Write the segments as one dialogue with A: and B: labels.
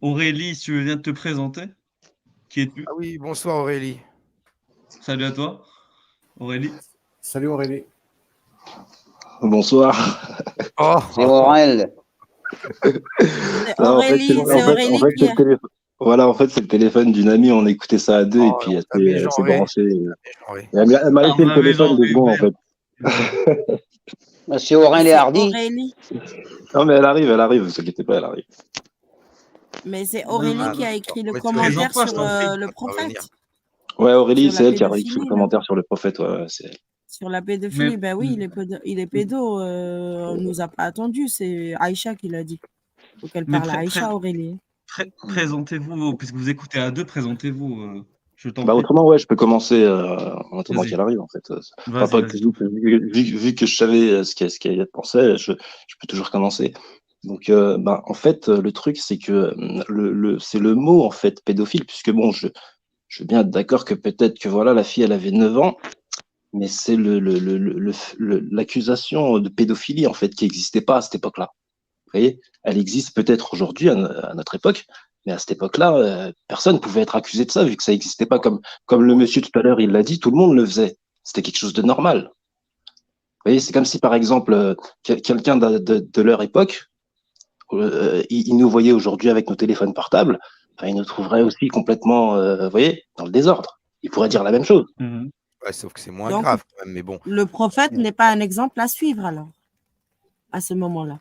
A: Aurélie, si tu veux bien te présenter? Qui es-tu?
B: Ah oui, bonsoir Aurélie.
A: Salut à toi, Aurélie.
C: Salut Aurélie.
D: Bonsoir.
E: C'est
B: Oh,
E: Aurel.
F: C'est
D: Non, en fait, c'est
F: Aurélie, c'est Aurélie qui
D: c'est
F: est.
D: le téléphone. Voilà, en fait, c'est le téléphone d'une amie. On écoutait ça à deux et puis
B: on
D: elle
B: t'a
D: elle s'est
B: mégenré.
D: branchée.
B: Mégenré.
D: Elle m'a
A: Ah,
D: laissé
A: on
D: le
A: avait
D: téléphone
A: genre
D: 2 secondes, en fait.
E: C'est Aurel et
F: C'est
E: Hardy.
F: Aurélie.
D: Non, mais elle arrive, ne vous inquiétez pas, elle arrive.
F: Mais c'est
A: Non,
F: Aurélie
A: non,
F: qui a écrit le
B: Mais tu
F: commentaire
A: présente-toi, je
F: sur
A: t'en prie.
F: le
B: vas pas venir.
F: prophète,
D: Ouais, Aurélie,
F: sur la
D: c'est elle qui a écrit le
F: pédophilie, là.
D: commentaire sur le prophète. Ouais, c'est elle.
F: Sur la pédophilie,
A: Mais
F: ben oui, il est pédo. On nous a pas attendu, c'est Aïcha qui l'a dit. Faut qu'elle
A: mais
F: parle à Aïcha, Aurélie.
A: présentez-vous, puisque vous écoutez à deux, présentez-vous, je t'en
D: Bah,
A: prie.
D: autrement, ouais, je peux commencer en attendant
A: Vas-y,
D: qu'elle arrive, en fait. Enfin,
A: vas-y,
D: pas
A: vas-y,
D: que,
A: je t'en prie.
D: vu que je savais ce qu'elle pensait, je peux toujours commencer. Donc, bah, en fait, le truc, c'est que c'est le mot, en fait, pédophile, puisque bon, je veux bien être d'accord que peut-être que voilà, la fille, elle avait 9 ans, mais c'est l'accusation de pédophilie, en fait, qui n'existait pas à cette époque-là. Vous voyez, elle existe peut-être aujourd'hui à notre époque, mais à cette époque-là, personne ne pouvait être accusé de ça, vu que ça n'existait pas. Comme le monsieur tout à l'heure, il l'a dit, tout le monde le faisait. C'était quelque chose de normal. Vous voyez, c'est comme si, par exemple, quelqu'un de leur époque, il nous voyait aujourd'hui avec nos téléphones portables, enfin, il nous trouverait aussi complètement, vous voyez, dans le désordre. Il pourrait dire la même chose.
A: Mhm.
B: Ouais, sauf que c'est moins
F: Donc,
B: grave quand même, mais bon.
F: le prophète n'est pas un exemple à suivre, alors, à ce moment-là.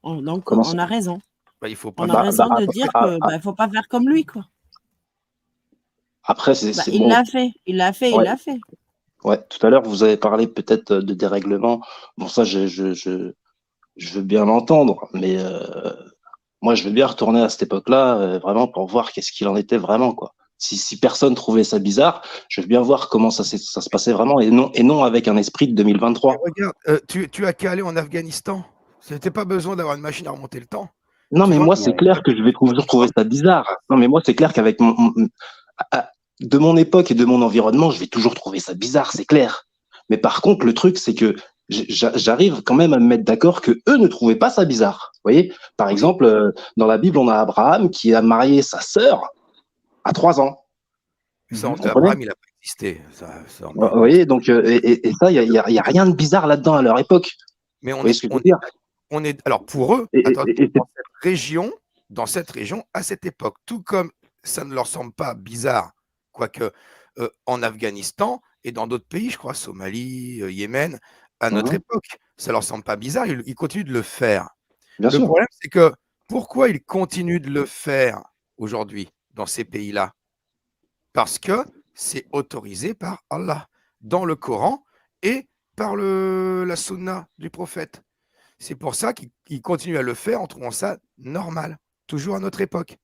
F: Donc,
D: Comment ça?
F: on a raison.
B: Bah, il faut pas
F: On a
D: Bah,
B: faire.
F: raison de dire que faut pas faire comme lui, quoi.
D: Après,
F: Bah,
D: c'est
F: il
D: bon.
F: l'a fait, il l'a fait, il
D: Ouais,
F: l'a fait.
D: ouais. Tout à l'heure, vous avez parlé peut-être de dérèglement. Bon, ça, je veux bien l'entendre, mais moi, je veux bien retourner à cette époque-là, vraiment pour voir qu'est-ce qu'il en était vraiment, quoi. Si personne trouvait ça bizarre, je veux bien voir comment ça se passait vraiment, et non avec un esprit de
B: Mais
D: 2023.
B: regarde, tu as qu'à aller en Afghanistan. C'était pas besoin d'avoir une machine à remonter le temps.
D: Non,
B: Tu
D: mais
B: vas
D: moi,
B: en
D: c'est
E: Ouais.
D: clair que je vais toujours trouver ça bizarre. Non, mais moi, c'est clair qu'avec de mon époque et de mon environnement, je vais toujours trouver ça bizarre, c'est clair. Mais par contre, le truc, c'est que j'arrive quand même à me mettre d'accord que eux ne trouvaient pas ça bizarre. Vous voyez, par
B: Oui,
D: exemple, dans la Bible, on a Abraham qui a marié sa sœur à 3 ans.
B: ça,
A: Mhm.
D: Vous comprenez?
B: Abraham, il n'a pas existé.
D: Vous voyez, donc, ça, il y a rien de bizarre là-dedans à leur époque.
B: Mais
D: Vous
B: on
D: voyez
B: est,
D: ce que je
B: on
D: veux dire?
B: on est, alors pour eux,
D: Et,
B: attends,
D: et- et-
B: dans cette région, à cette époque, tout comme ça ne leur semble pas bizarre, quoique en Afghanistan et dans d'autres pays, je crois, Somalie, Yémen, à notre
D: Mhm,
B: époque, ça leur semble pas bizarre, ils continuent de le faire.
D: bien
B: Le
D: sûr.
B: problème, c'est que pourquoi ils continuent de le faire aujourd'hui dans ces pays-là? Parce que c'est autorisé par Allah dans le Coran et par la sunna du prophète. C'est pour ça qu'ils continuent à le faire en trouvant ça normal, toujours à notre époque.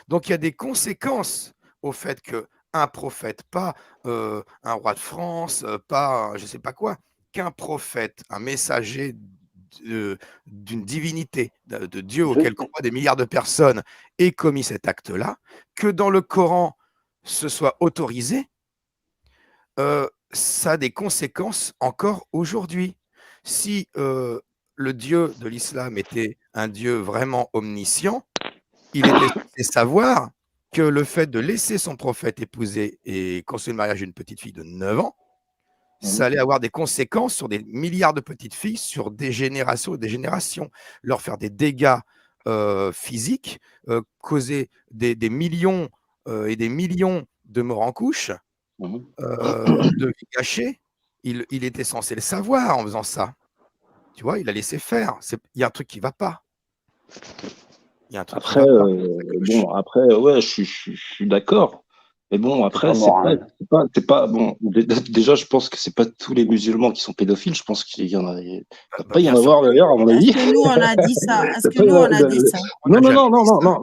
B: Donc il y a des conséquences au fait qu'un prophète, pas un roi de France, pas je ne sais pas quoi, qu'un prophète, un messager d'une divinité, de Dieu
E: Je,
B: auquel croient des milliards de personnes, ait commis cet acte-là, que dans le Coran, ce soit autorisé, ça a des conséquences encore aujourd'hui. Si le Dieu de l'islam était un Dieu vraiment omniscient, il était censé savoir que le fait de laisser son prophète épouser et consommer le mariage d'une petite fille de 9 ans,
D: Mhm,
B: ça allait avoir des conséquences sur des milliards de petites filles, sur des générations et des générations, leur faire des dégâts physiques, causer des millions et des millions de morts en couches,
D: mhm.
B: de vie gâchée. Il était censé le savoir en faisant ça. Tu vois, il a laissé faire. Il y a un truc qui ne va pas. Il y a un truc qui
D: Après,
B: va pas. Ça cloche.
D: bon, après, ouais, je suis d'accord. Mais bon,
E: c'est
D: après,
E: pas moral.
D: bon. Déjà, je pense que c'est pas tous les musulmans qui sont pédophiles. Je pense qu'il y en a, il va pas y en
B: Bien sûr
D: avoir
B: que
D: d'ailleurs, à mon
F: Est-ce
D: avis.
F: que nous, on a dit ça? Est-ce
D: Il va
F: que
D: pas y
F: nous, on
D: avoir-
F: a dit ça?
B: on n'a jamais dit ça.
D: Non.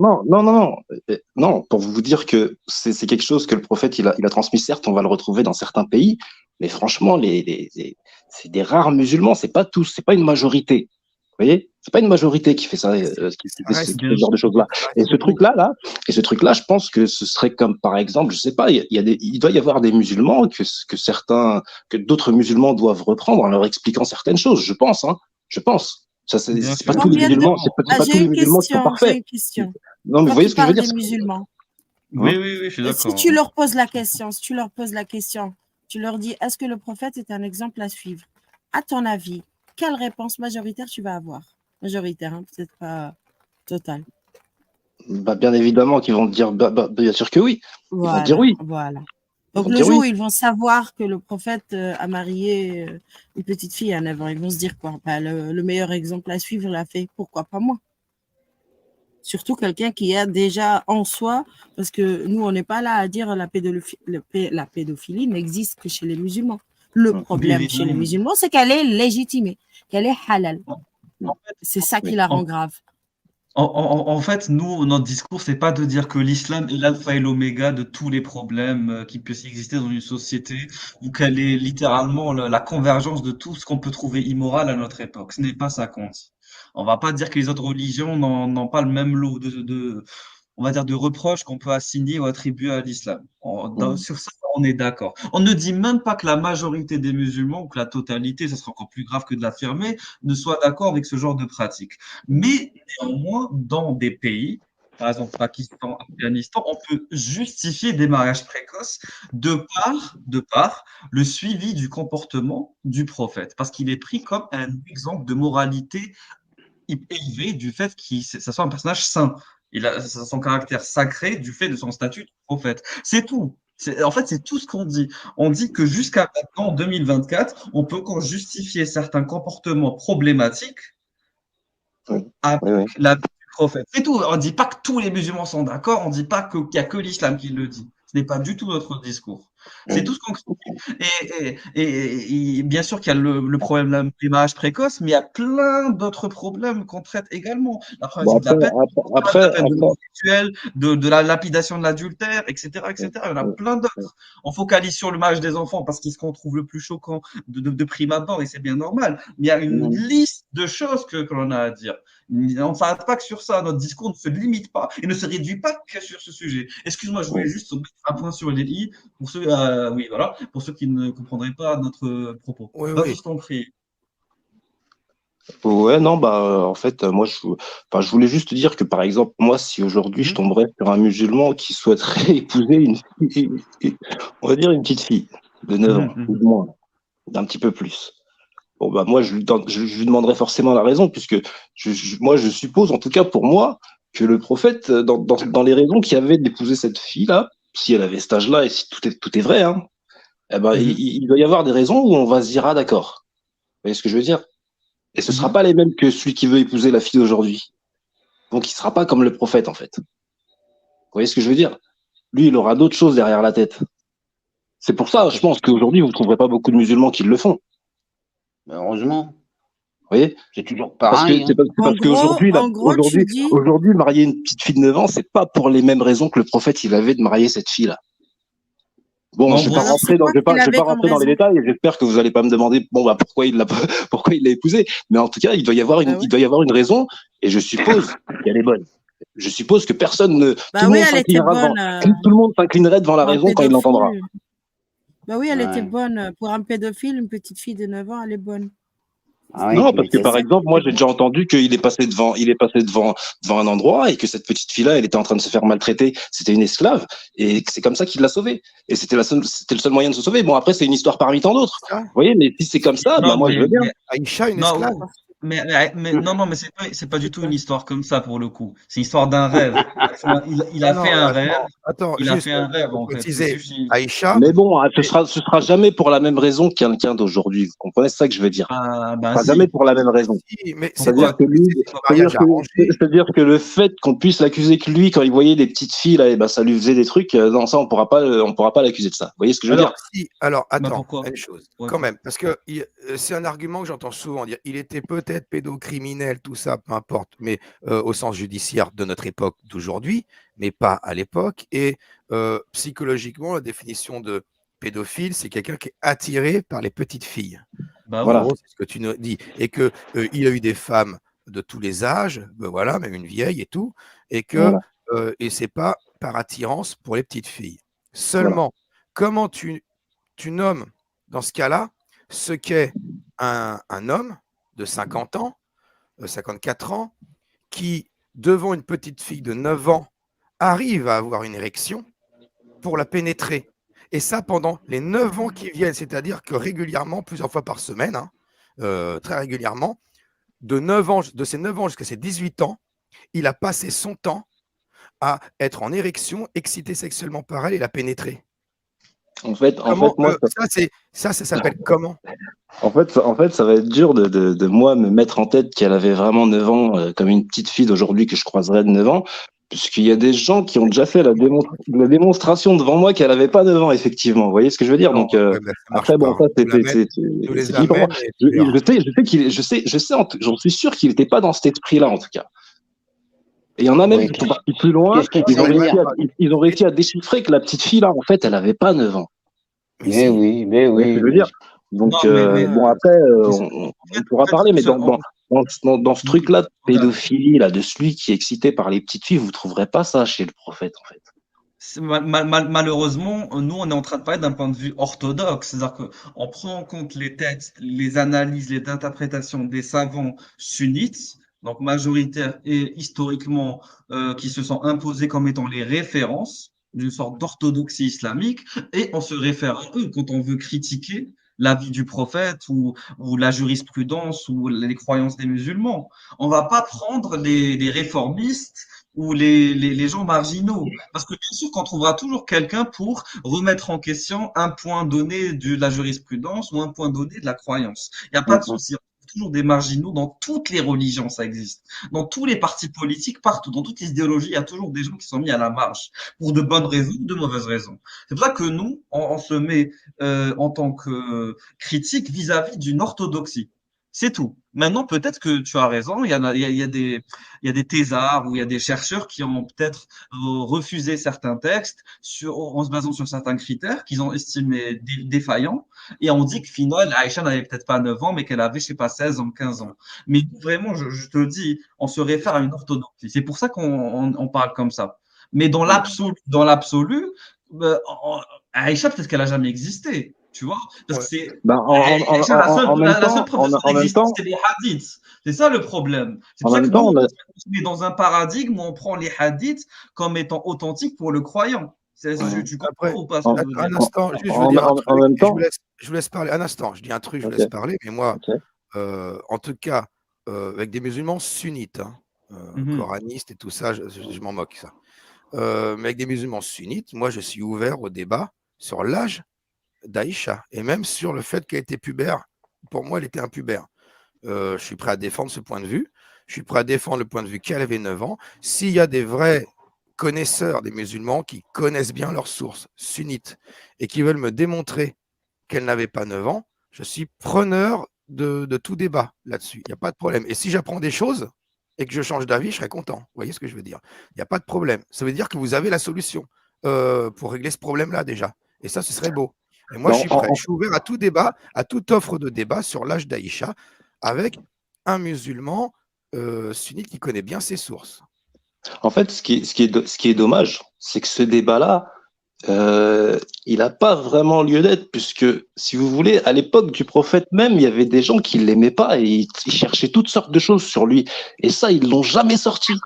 D: Non, pour vous dire que c'est quelque chose que le prophète il a transmis. Certes, on va le retrouver dans certains pays, mais franchement, c'est des rares musulmans. C'est pas tous, c'est pas une majorité. Vous voyez, c'est pas une majorité qui fait ça,
B: Ça reste,
D: qui fait
A: Bien
D: ce genre
A: sûr,
D: de choses-là.
B: ça
D: Et
B: reste
D: ce
B: beaucoup.
D: truc-là, je pense que ce serait comme, par exemple, je sais pas, il doit y avoir des musulmans que d'autres musulmans doivent reprendre en leur expliquant certaines choses. Je pense, hein, je pense. Ça, c'est
A: Bien
D: c'est pas
A: sûr,
D: tous les
F: Combien de...
D: musulmans,
A: évidemment.
D: c'est
F: Ah,
D: pas tous les musulmans qui sont
F: j'ai
D: parfaits.
F: une question.
D: Non, mais vous
F: Toi
D: voyez
F: qui
D: ce que je veux
F: parles
D: dire?
F: des musulmans,
D: Hein?
A: Oui, je suis
F: si
A: d'accord.
F: tu leur poses la question, tu leur dis, est-ce que le prophète est un exemple à suivre? À ton avis, quelle réponse majoritaire tu vas avoir? Majoritaire, hein, peut-être pas totale.
D: Bah, bien évidemment qu'ils vont te dire, bien sûr que oui. Ils vont te dire
F: Voilà,
D: oui.
F: voilà.
D: Ils
F: Donc
D: vont te
F: le
D: dire
F: jour où
D: oui.
F: ils vont savoir que le prophète a marié une petite fille à 9 ans, ils vont se dire quoi? Bah, le meilleur exemple à suivre l'a fait, pourquoi pas moi? Surtout quelqu'un qui a déjà en soi, parce que nous, on n'est pas là à dire la pédophilie n'existe que chez les musulmans. Le
A: Bien
F: problème chez les
A: évidemment.
F: musulmans, c'est qu'elle est légitimée, qu'elle est halal.
A: En fait,
F: C'est ça qui
D: Oui.
F: la rend grave.
A: en fait, nous, notre discours, c'est pas de dire que l'islam est l'alpha et l'oméga de tous les problèmes qui peuvent exister dans une société, ou qu'elle est littéralement la convergence de tout ce qu'on peut trouver immoral à notre époque. Ce n'est pas ça qu'on dit. On va pas dire que les autres religions n'ont pas le même lot on va dire, de reproches qu'on peut assigner ou attribuer à l'islam.
D: Mm.
A: Sur ça, on est d'accord. On ne dit même pas que la majorité des musulmans, ou que la totalité, ça serait encore plus grave que de l'affirmer, ne soit d'accord avec ce genre de pratique. Mais néanmoins, dans des pays, par exemple Pakistan, Afghanistan, on peut justifier des mariages précoces de par le suivi du comportement du prophète, parce qu'il est pris comme un exemple de moralité élevé du fait qu'il ça soit un personnage saint. Il a son caractère sacré du fait de son statut de prophète. C'est tout. En fait, c'est tout ce qu'on dit. On dit que jusqu'à maintenant, en 2024, on peut encore justifier certains comportements problématiques
D: Oui.
A: avec
D: Oui, oui.
A: la vie du prophète. C'est tout. On ne dit pas que tous les musulmans sont d'accord, on ne dit pas qu'il n'y a que l'islam qui le dit. Ce n'est pas du tout notre discours. C'est tout ce qu'on explique. Et bien sûr qu'il y a le problème des mariages précoces, mais il y a plein d'autres problèmes qu'on traite également. La
D: Bon,
A: problématique de la peine, de la peine de
D: après,
A: mort sexuelle, de la lapidation de l'adultère, etc., etc. Il y en a plein d'autres. On focalise sur le mariage des enfants parce que c'est ce qu'on trouve le plus choquant de prime abord, et c'est bien normal. Mais il y a une liste de choses que l'on a à dire. On ne s'arrête pas que sur ça. Notre discours ne se limite pas et ne se réduit pas que sur ce sujet. Excuse-moi, je voulais juste mettre un point sur les i pour ceux, oui, voilà, pour ceux qui ne comprendraient pas notre propos.
B: Oui,
A: Vas-y,
B: oui.
A: je t'en prie.
D: ouais, non, en fait, moi, je voulais juste dire que, par exemple, moi, si aujourd'hui je tomberais sur un musulman qui souhaiterait épouser on va dire une petite fille de 9 ans, ou de moins, d'un petit peu plus. Bon, bah, moi, je lui demanderais forcément la raison, puisque moi, je suppose, en tout cas pour moi, que le prophète, dans les raisons qu'il y avait d'épouser cette fille-là, si elle avait cet âge-là, et si tout est vrai, hein, eh ben, il doit y avoir des raisons où on va se dire, ah, d'accord. Vous voyez ce que je veux dire? Et ce sera pas les mêmes que celui qui veut épouser la fille d'aujourd'hui. Donc, il sera pas comme le prophète, en fait. Vous voyez ce que je veux dire? Lui, il aura d'autres choses derrière la tête. C'est pour ça, je pense qu'aujourd'hui, vous trouverez pas beaucoup de musulmans qui le font.
C: Ben, heureusement,
D: Vous voyez?
C: c'est toujours
D: Parce que
C: pareil.
D: c'est
C: Hein.
D: parce qu'aujourd'hui,
F: En gros, tu dis,
D: aujourd'hui, marier une petite fille de 9 ans, c'est pas pour les mêmes raisons que le prophète il avait de marier cette fille-là. Bon,
A: En
D: je vais
A: gros,
D: pas
F: alors c'est
D: rentrer dans,
F: quoi qu'il
D: je vais
F: avait
D: pas
F: comme
D: rentrer dans les
F: raison?
D: détails. Et j'espère que vous allez pas me demander, bon, bah, pourquoi il l'a épousée. Mais en tout cas, il doit y avoir
F: Bah oui.
D: une raison. Et je suppose qu'elle est bonne. Je suppose que personne ne,
F: Bah
D: tout le
F: oui,
D: monde
F: elle était
D: s'inclinera devant,
F: bonne
D: tout le monde s'inclinerait devant la
F: pour un
D: raison quand il l'entendra.
F: pédophile. Bah oui, elle était
C: Ouais.
F: bonne pour un pédophile, une petite fille de 9 ans, elle est bonne.
C: Ah oui,
D: Non,
C: mais
D: parce que
F: C'est
D: par
F: ça
D: exemple,
F: qui
D: moi
F: était
D: j'ai
F: bon.
D: déjà entendu qu'il est passé devant un endroit et que cette petite fille-là, elle était en train de se faire maltraiter. C'était une esclave et que c'est comme ça qu'il l'a sauvée. Et c'était le seul moyen de se sauver. Bon, après, c'est une histoire parmi tant d'autres.
B: Ça,
D: Vous voyez, mais si c'est comme ça, bah
A: non,
D: moi je veux bien.
B: Aïcha, une
A: non,
B: esclave.
A: non, mais c'est pas du tout une histoire comme ça pour le coup. C'est une histoire d'un rêve. Il
B: Non,
A: a
B: non,
A: fait un rêve.
B: attends,
A: Il a
B: juste
A: fait un rêve,
B: pour
A: en fait. Ça
B: préciser,
A: suffit.
B: Aïcha,
D: Mais bon, hein,
B: et-
D: ce sera jamais pour la même raison que quelqu'un d'aujourd'hui. Vous comprenez ce que je veux dire?
A: Ah,
D: Ce
A: ben
D: sera jamais
A: si.
D: pour la même raison.
B: si, mais c'est
A: Pourquoi?
B: du mariage arrangé.
D: C'est-à-dire que le fait qu'on puisse l'accuser que lui, quand il voyait des petites filles, là, et ben, ça lui faisait des trucs, non, ça, on pourra pas l'accuser de ça. Vous voyez ce que je veux dire?
B: Alors,
A: Ben
B: attends,
A: pourquoi?
B: une chose,
A: Ok.
B: quand même, parce que c'est un argument que j'entends souvent dire, il était peut-être pédocriminel, tout ça, peu importe, mais au sens judiciaire de notre époque d'aujourd'hui, mais pas à l'époque. Et psychologiquement, la définition de pédophile, c'est quelqu'un qui est attiré par les petites filles.
A: Bah
B: En
A: oui.
D: Voilà.
B: gros, c'est ce que tu nous dis. Et que il a eu des femmes de tous les âges, voilà, même une vieille et tout, et que
D: Voilà.
B: et c'est pas par attirance pour les petites filles.
D: Voilà.
B: Seulement, comment tu nommes dans ce cas-là ce qu'est un homme de 50 ans 54 ans, qui, devant une petite fille de 9 ans, arrive à avoir une érection pour la pénétrer. Et ça pendant les 9 ans qui viennent, c'est-à-dire que régulièrement, plusieurs fois par semaine, très régulièrement, de ses 9 ans jusqu'à ses 18 ans, il a passé son temps à être en érection, excité sexuellement par elle et la pénétrer.
D: En fait, moi,
B: ça s'appelle comment?
D: En fait, ça va être dur de moi me mettre en tête qu'elle avait vraiment 9 ans, comme une petite fille d'aujourd'hui que je croiserais de 9 ans, puisqu'il y a des gens qui ont déjà fait la démonstration devant moi qu'elle avait pas 9 ans, effectivement. Vous voyez ce que je veux dire?
B: Non,
D: Donc,
B: ouais, ben, ça marche
D: après, bon,
B: pas.
D: ça,
B: Nous les
D: c'est qui pour moi?
B: amène et tu verras.
D: J'en suis sûr qu'il n'était pas dans cet esprit-là, en tout cas. Et il y en a même
C: Oui,
D: qui sont partis plus loin,
C: qu'est-ce que tu veux dire?
D: ils ont réussi à déchiffrer que la petite fille, là, en fait, elle n'avait pas 9 ans.
B: Mais
C: Mais
B: si.
C: oui, mais
D: Vous voyez ce que je veux
C: oui.
D: dire? Donc,
A: Non, mais
D: bon, après, on pourra parler, mais
A: en
D: dans ce truc-là de pédophilie, là, de celui qui est excité par les petites filles, vous trouverez pas ça chez le prophète, en fait.
A: malheureusement, nous, on est en train de parler d'un point de vue orthodoxe. C'est-à-dire qu'on prend en compte les textes, les analyses, les interprétations des savants sunnites, donc majoritaires et historiquement, qui se sont imposés comme étant les références d'une sorte d'orthodoxie islamique, et on se réfère à eux quand on veut critiquer la vie du prophète ou la jurisprudence ou les croyances des musulmans. On va pas prendre les réformistes ou les gens marginaux. Parce que bien sûr qu'on trouvera toujours quelqu'un pour remettre en question un point donné de la jurisprudence ou un point donné de la croyance. Il n'y a pas de souci. On trouve toujours des marginaux dans toutes les religions, ça existe. Dans tous les partis politiques, partout, dans toutes les idéologies, il y a toujours des gens qui sont mis à la marge pour de bonnes raisons ou de mauvaises raisons. C'est pour ça que nous, on se met en tant que critique vis-à-vis d'une orthodoxie. C'est tout. Maintenant, peut-être que tu as raison. Il y a des thésards ou il y a des chercheurs qui ont peut-être refusé certains textes en se basant sur certains critères qu'ils ont estimés défaillants. Et on dit que finalement, Aïcha n'avait peut-être pas 9 ans, mais qu'elle avait, je sais pas, 16 ans, 15 ans. Mais vraiment, je te dis, on se réfère à une orthodoxie. C'est pour ça qu'on parle comme ça. Mais dans l'absolu, Aïcha, peut-être qu'elle a jamais existé. Tu vois? Parce que c'est la seule preuve de son existence, c'est les hadiths. C'est ça le problème. C'est pour ça que nous, on se met dans un paradigme où on prend les hadiths comme étant authentiques pour le croyant. Tu comprends ou pas ce que je veux dire?
B: Un instant, je veux dire un truc, je vous laisse parler. Un instant, je dis un truc, je vous laisse parler, mais moi, en tout cas, avec des musulmans sunnites, coranistes et tout ça, je m'en moque, ça. Mais avec des musulmans sunnites, moi, je suis ouvert au débat sur l'âge d'Aïcha, et même sur le fait qu'elle était pubère. Pour moi, elle était impubère. Je suis prêt à défendre ce point de vue. Je suis prêt à défendre le point de vue qu'elle avait 9 ans. S'il y a des vrais connaisseurs des musulmans qui connaissent bien leurs sources sunnites et qui veulent me démontrer qu'elle n'avait pas 9 ans, je suis preneur de tout débat là-dessus. Il n'y a pas de problème. Et si j'apprends des choses et que je change d'avis, je serai content. Vous voyez ce que je veux dire? Il n'y a pas de problème. Ça veut dire que vous avez la solution pour régler ce problème-là déjà. Et ça, ce serait beau. Et moi, je suis prêt. Je suis ouvert à tout débat, à toute offre de débat sur l'âge d'Aïcha avec un musulman sunnite qui connaît bien ses sources.
D: En fait, ce qui est dommage, c'est que ce débat-là, il n'a pas vraiment lieu d'être, puisque, si vous voulez, à l'époque du prophète même, il y avait des gens qui ne l'aimaient pas et ils cherchaient toutes sortes de choses sur lui. Et ça, ils ne l'ont jamais sorti. Vous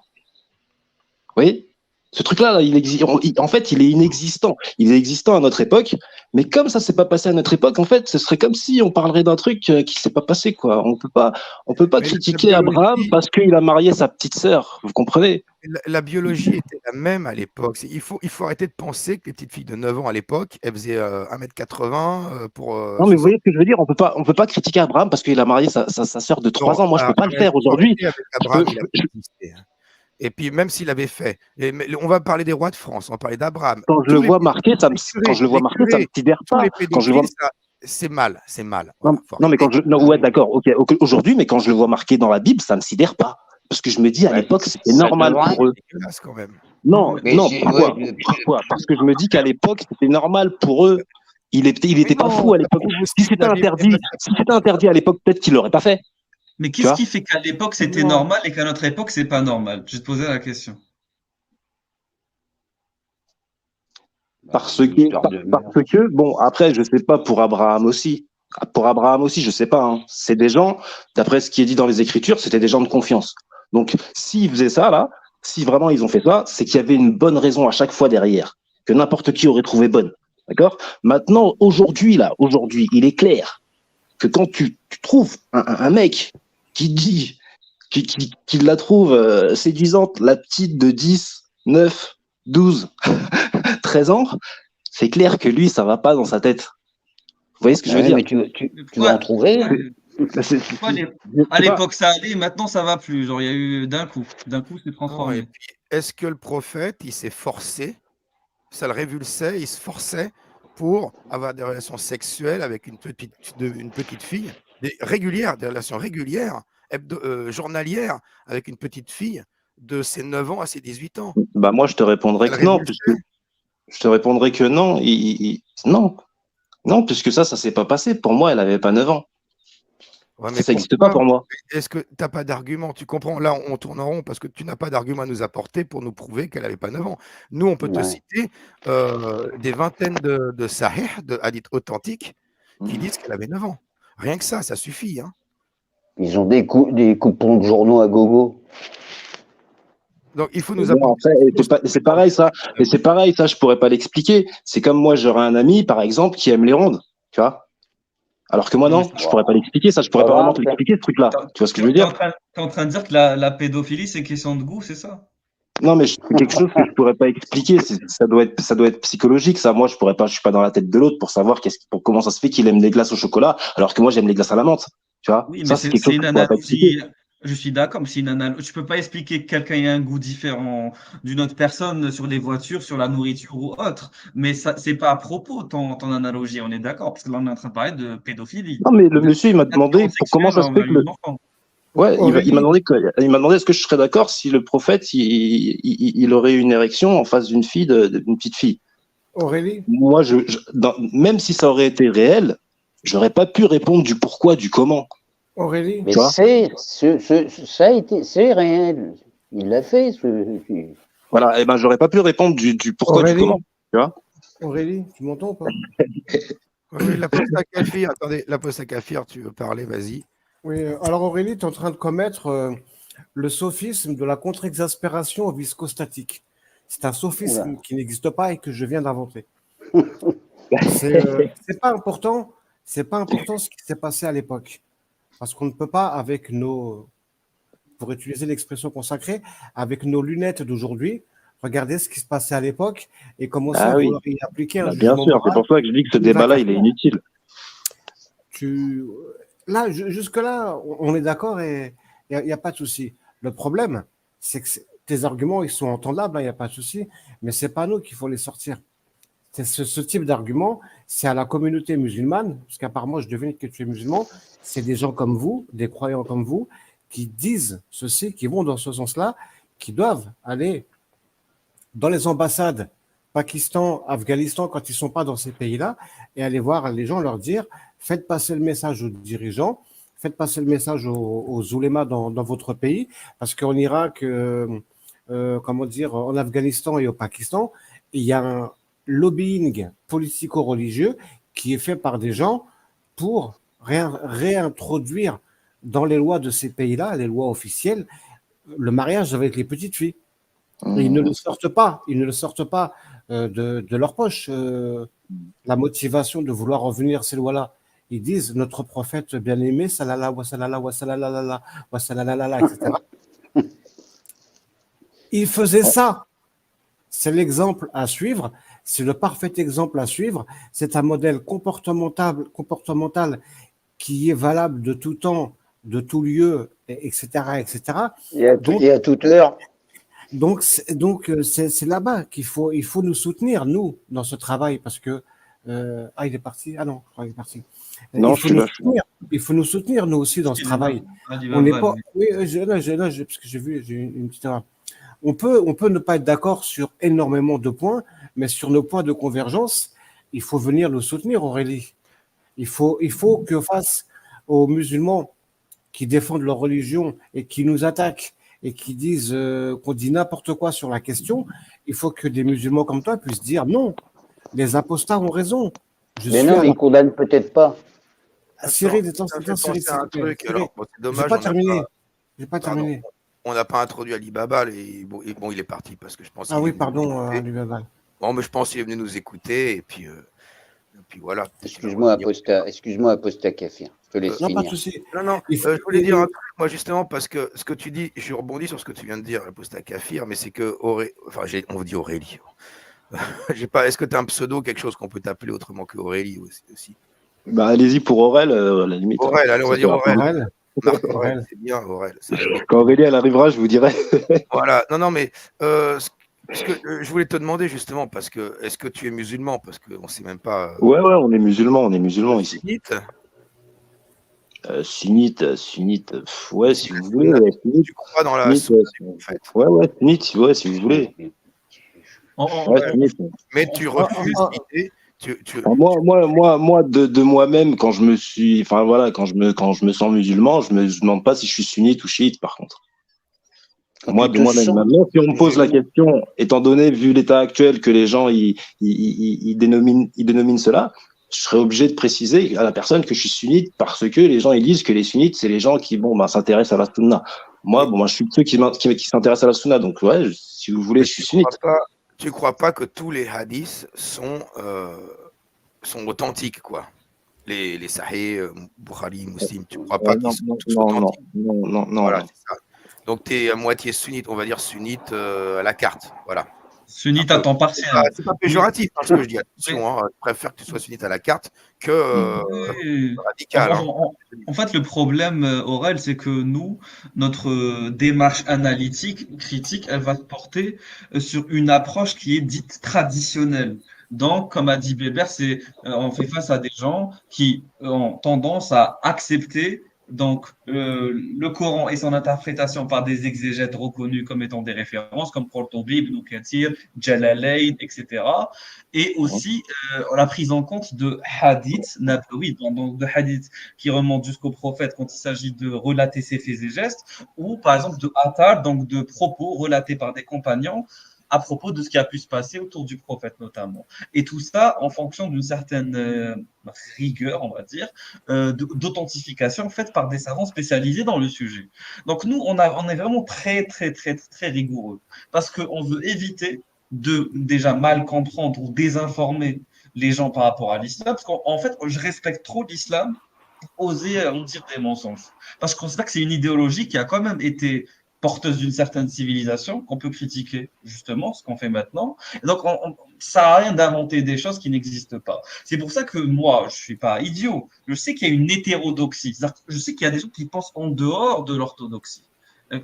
D: voyez? Ce truc-là, en fait, il est inexistant. Il est existant à notre époque, mais comme ça s'est pas passé à notre époque, en fait, ce serait comme si on parlerait d'un truc qui s'est pas passé, quoi. On peut pas critiquer Abraham parce qu'il a marié sa petite sœur. Vous comprenez?
B: La biologie était la même à l'époque. Il faut arrêter de penser que les petites filles de 9 ans à l'époque, elles faisaient 1m80 pour.
D: Non, mais vous voyez ce que je veux dire? On peut pas critiquer Abraham parce qu'il a marié sa sœur de 3 ans. Moi, je peux pas le faire aujourd'hui.
B: Et puis, même s'il avait fait, on va parler des rois de France, on va parler d'Abraham.
D: Quand je le vois marqué, ça me sidère pas.
B: C'est mal, c'est mal.
D: Non, mais ouais, d'accord, ok, aujourd'hui, mais quand je le vois marqué dans la Bible, ça me sidère pas. Parce que je me dis, à l'époque, c'était normal pour eux.
B: Quand même.
D: Non, pourquoi? Parce que je me dis qu'à l'époque, c'était normal pour eux. Il était pas fou à l'époque. Si c'était interdit à l'époque, peut-être qu'il l'aurait pas fait.
A: Mais qu'est-ce qui fait qu'à l'époque c'était normal et qu'à notre époque c'est pas normal? Je vais te poser la question.
D: Parce que, bon, après, je sais pas pour Abraham aussi, Pour Abraham aussi, je sais pas. Hein. C'est des gens, d'après ce qui est dit dans les Écritures, c'était des gens de confiance. Donc, s'ils faisaient ça, là, si vraiment ils ont fait ça, c'est qu'il y avait une bonne raison à chaque fois derrière, que n'importe qui aurait trouvé bonne. D'accord? Maintenant, aujourd'hui, il est clair que quand tu trouves un mec qui dit, qui la trouve séduisante, la petite de 10, 9, 12, 13 ans, c'est clair que lui, ça va pas dans sa tête. Vous voyez ce que je veux dire?
C: Mais tu vas en trouver.
A: À l'époque, ça allait, maintenant, ça va plus. Genre, il y a eu d'un coup, c'est transformé.
B: Et puis, est-ce que le prophète, il s'est forcé, ça le révulsait, il se forçait pour avoir des relations sexuelles avec une petite fille, des relations régulières, journalières, avec une petite fille de ses 9 ans à ses 18 ans?
D: Bah moi, je te répondrais que non, puisque je te répondrais que non. Non, puisque ça s'est pas passé. Pour moi, elle avait pas 9 ans.
B: Ouais, mais
D: ça n'existe pas pour moi.
B: Est-ce que tu n'as pas d'argument? Tu comprends? Là, on tourne en rond parce que tu n'as pas d'argument à nous apporter pour nous prouver qu'elle n'avait pas 9 ans. Nous, on peut te citer des vingtaines de sahih, de hadiths authentiques, qui disent qu'elle avait 9 ans. Rien que ça suffit. Hein.
C: Ils ont des coupons de journaux à gogo.
B: Donc, il faut nous apporter.
D: C'est pareil, ça. Et c'est pareil, ça, je pourrais pas l'expliquer. C'est comme moi, j'aurais un ami, par exemple, qui aime les rondes. Tu vois? Alors que moi, non, je pourrais pas l'expliquer, ça, je pourrais pas vraiment te l'expliquer, ce truc-là. Tu vois ce que je veux dire?
A: T'es en train de dire que la pédophilie, c'est question de goût, c'est ça?
D: Non, mais c'est quelque chose que je pourrais pas expliquer. Ça doit être psychologique, ça. Moi, je suis pas dans la tête de l'autre pour savoir comment ça se fait qu'il aime les glaces au chocolat, alors que moi, j'aime les glaces à la menthe. Tu vois?
A: Oui, mais
D: ça, c'est quelque chose que je pourrais pas expliquer.
A: Je suis d'accord, mais c'est une analogie. Tu peux pas expliquer que quelqu'un ait un goût différent d'une autre personne sur les voitures, sur la nourriture ou autre. Mais ça, c'est pas à propos ton analogie, on est d'accord, parce que là, on est en train de parler de pédophilie.
D: Non, mais le monsieur, il m'a demandé comment ça se fait que Ouais, il m'a demandé est-ce que je serais d'accord si le prophète il aurait une érection en face d'une petite fille.
E: Aurélie.
D: Moi, même si ça aurait été réel, j'aurais pas pu répondre du pourquoi, du comment.
E: Aurélie.
C: Mais c'est réel. Il l'a fait.
D: Voilà, et ben j'aurais pas pu répondre du pourquoi,
E: Aurélie.
D: du comment. Tu vois?
E: Aurélie, tu m'entends ou pas?
B: Oui, la poste à Kafir, attendez, la poste à Kafir, tu veux parler, vas-y.
E: Oui, alors Aurélie, tu es en train de commettre le sophisme de la contre-exaspération viscostatique. C'est un sophisme qui n'existe pas et que je viens d'inventer. C'est pas important ce qui s'est passé à l'époque. Parce qu'on ne peut pas, avec pour utiliser l'expression consacrée, avec nos lunettes d'aujourd'hui, regarder ce qui se passait à l'époque et commencer à vouloir y appliquer un jugement
D: bien sûr, c'est pour ça que je dis que ce débat-là, il est inutile.
E: Là, jusque-là, on est d'accord et il n'y a pas de souci. Le problème, c'est que tes arguments, ils sont entendables, il n'y a pas de souci, mais ce n'est pas nous qu'il faut les sortir. Ce type d'argument, c'est à la communauté musulmane, parce qu'apparemment, je devine que tu es musulman, c'est des gens comme vous, des croyants comme vous, qui disent ceci, qui vont dans ce sens-là, qui doivent aller dans les ambassades Pakistan, Afghanistan, quand ils ne sont pas dans ces pays-là, et aller voir les gens, leur dire, faites passer le message aux dirigeants, faites passer le message aux oulémas dans votre pays, parce qu'en Irak, en Afghanistan et au Pakistan, il y a un lobbying politico-religieux qui est fait par des gens pour réintroduire dans les lois de ces pays-là, les lois officielles, le mariage avec les petites filles. Et ils ne le sortent pas, de leur poche, la motivation de vouloir revenir ces lois-là. Ils disent notre prophète bien-aimé, sallallahu wa sallallahu wa sallallahu wa sallallahu, etc. Il faisait ça. C'est l'exemple à suivre, c'est le parfait exemple à suivre. C'est un modèle comportemental qui est valable de tout temps, de tout lieu, etc., etc.
C: Et à toute heure.
E: Donc c'est là-bas qu'il faut nous soutenir, nous, dans ce travail, parce que il est parti. Ah non, je crois qu'il est parti.
D: Non,
E: il faut nous soutenir, nous aussi, dans ce travail. On n'est pas. Oui, parce que j'ai une petite erreur. On peut ne pas être d'accord sur énormément de points, mais sur nos points de convergence, il faut venir nous soutenir, Aurélie. Il faut que face aux musulmans qui défendent leur religion et qui nous attaquent et qui disent qu'on dit n'importe quoi sur la question, il faut que des musulmans comme toi puissent dire non, les apostats ont raison.
C: Mais non, ils ne condamnent peut-être pas.
E: Cyril,
B: ça me fait
E: Cyril,
B: penser à un
E: s'il te plaît.
B: truc.
E: Cyril,
B: Alors, bon, c'est
E: j'ai
B: dommage,
E: pas
B: on n'a
E: terminé.
B: pas.
E: J'ai pas
B: Pardon,
E: terminé.
B: on n'a pas introduit Ali Baba. Bon, il est parti parce que je pense
E: Ah
B: qu'il est
E: oui,
B: venu nous
E: pardon,
B: écouter.
E: Alibaba.
B: Bon, mais je pense qu'il est venu nous écouter. Et puis voilà, peut-être qu'il va
C: Excuse-moi,
B: revenir.
C: Aposta Kafir. Je te laisse
E: Non, pas de
C: finir.
E: souci.
B: Non,
E: Il faut-
B: je voulais dire un truc, moi, justement, parce que ce que tu dis, je rebondis sur ce que tu viens de dire, Aposta Kafir, mais c'est que, on vous dit Aurélie. Est-ce que tu as un pseudo, quelque chose qu'on peut t'appeler autrement que Aurélie aussi?
D: Bah, allez-y pour Aurel, à la limite.
B: Aurel, allez, on va
D: Ça
B: dire
D: fera plaisir.
B: Aurel.
E: Aurel,
B: Marc Aurel,
E: Aurel.
B: c'est bien, Aurel, c'est joli.
D: Quand Aurélie, elle arrivera, je vous dirai.
B: Voilà, non, mais je voulais te demander justement, parce que est-ce que tu es musulman? Parce qu'on ne sait même pas.
D: Ouais, on est musulmans ici.
B: Sunnite,
D: Sunnite, ouais, si vous voulez.
B: sunna,
D: Ouais, sunnite,
B: tu crois dans la
D: sunnite,
B: sunna
D: ouais,
B: du prophète,
D: ouais, sunnite, ouais, si vous voulez. Ouais,
B: ouais,
D: sunnite.
B: mais tu refuses l'idée.
D: Enfin, moi, de moi-même, quand je me sens musulman, je me demande pas si je suis sunnite ou chiite, par contre.
C: Quand
D: Moi,
C: tu
D: de
C: te
D: moi-même.
C: sens
D: Maintenant, si on me pose la
C: musulman,
D: question, étant donné, vu l'état actuel, que les gens, ils dénominent cela, je serais obligé de préciser à la personne que je suis sunnite parce que les gens, ils disent que les sunnites, c'est les gens qui, s'intéressent à la sunna. Moi, je suis de ceux qui s'intéressent à la sunna. Donc, ouais, si vous voulez,
B: Mais
D: je suis sunnite.
B: tu crois pas que tous les hadiths sont authentiques, quoi? Les Sahih, Bukhari, Muslim, tu crois pas qu'ils sont tous authentiques?
D: Non.
B: Voilà, c'est ça. Donc, tu es à moitié sunnite, on va dire sunnite à la carte. Voilà.
A: Sunnite à temps partiel.
B: C'est pas péjoratif, ce que je dis. Attention, je préfère que tu sois sunnite à la carte que
A: Oui.
B: radical.
A: En fait, le problème, Aurel, c'est que nous, notre démarche analytique, critique, elle va se porter sur une approche qui est dite traditionnelle. Donc, comme a dit Bébert, on fait face à des gens qui ont tendance à accepter le Coran et son interprétation par des exégètes reconnus comme étant des références, comme Qurtubi, Ibn Kathir, Jalalayn, etc. Et aussi la prise en compte de hadiths nabawi, donc de hadiths qui remontent jusqu'au prophète quand il s'agit de relater ses faits et gestes, ou par exemple de athar, donc de propos relatés par des compagnons à propos de ce qui a pu se passer autour du prophète notamment. Et tout ça en fonction d'une certaine rigueur, on va dire, d'authentification faite par des savants spécialisés dans le sujet. Donc nous, on est vraiment très, très, très, très rigoureux parce qu'on veut éviter de déjà mal comprendre ou désinformer les gens par rapport à l'islam, parce qu'en fait, je respecte trop l'islam pour oser en dire des mensonges. Parce que je considère que c'est une idéologie qui a quand même été porteuse d'une certaine civilisation, qu'on peut critiquer, justement, ce qu'on fait maintenant. Et donc, ça n'a rien d'inventer des choses qui n'existent pas. C'est pour ça que moi, je ne suis pas idiot. Je sais qu'il y a une hétérodoxie. Je sais qu'il y a des gens qui pensent en dehors de l'orthodoxie.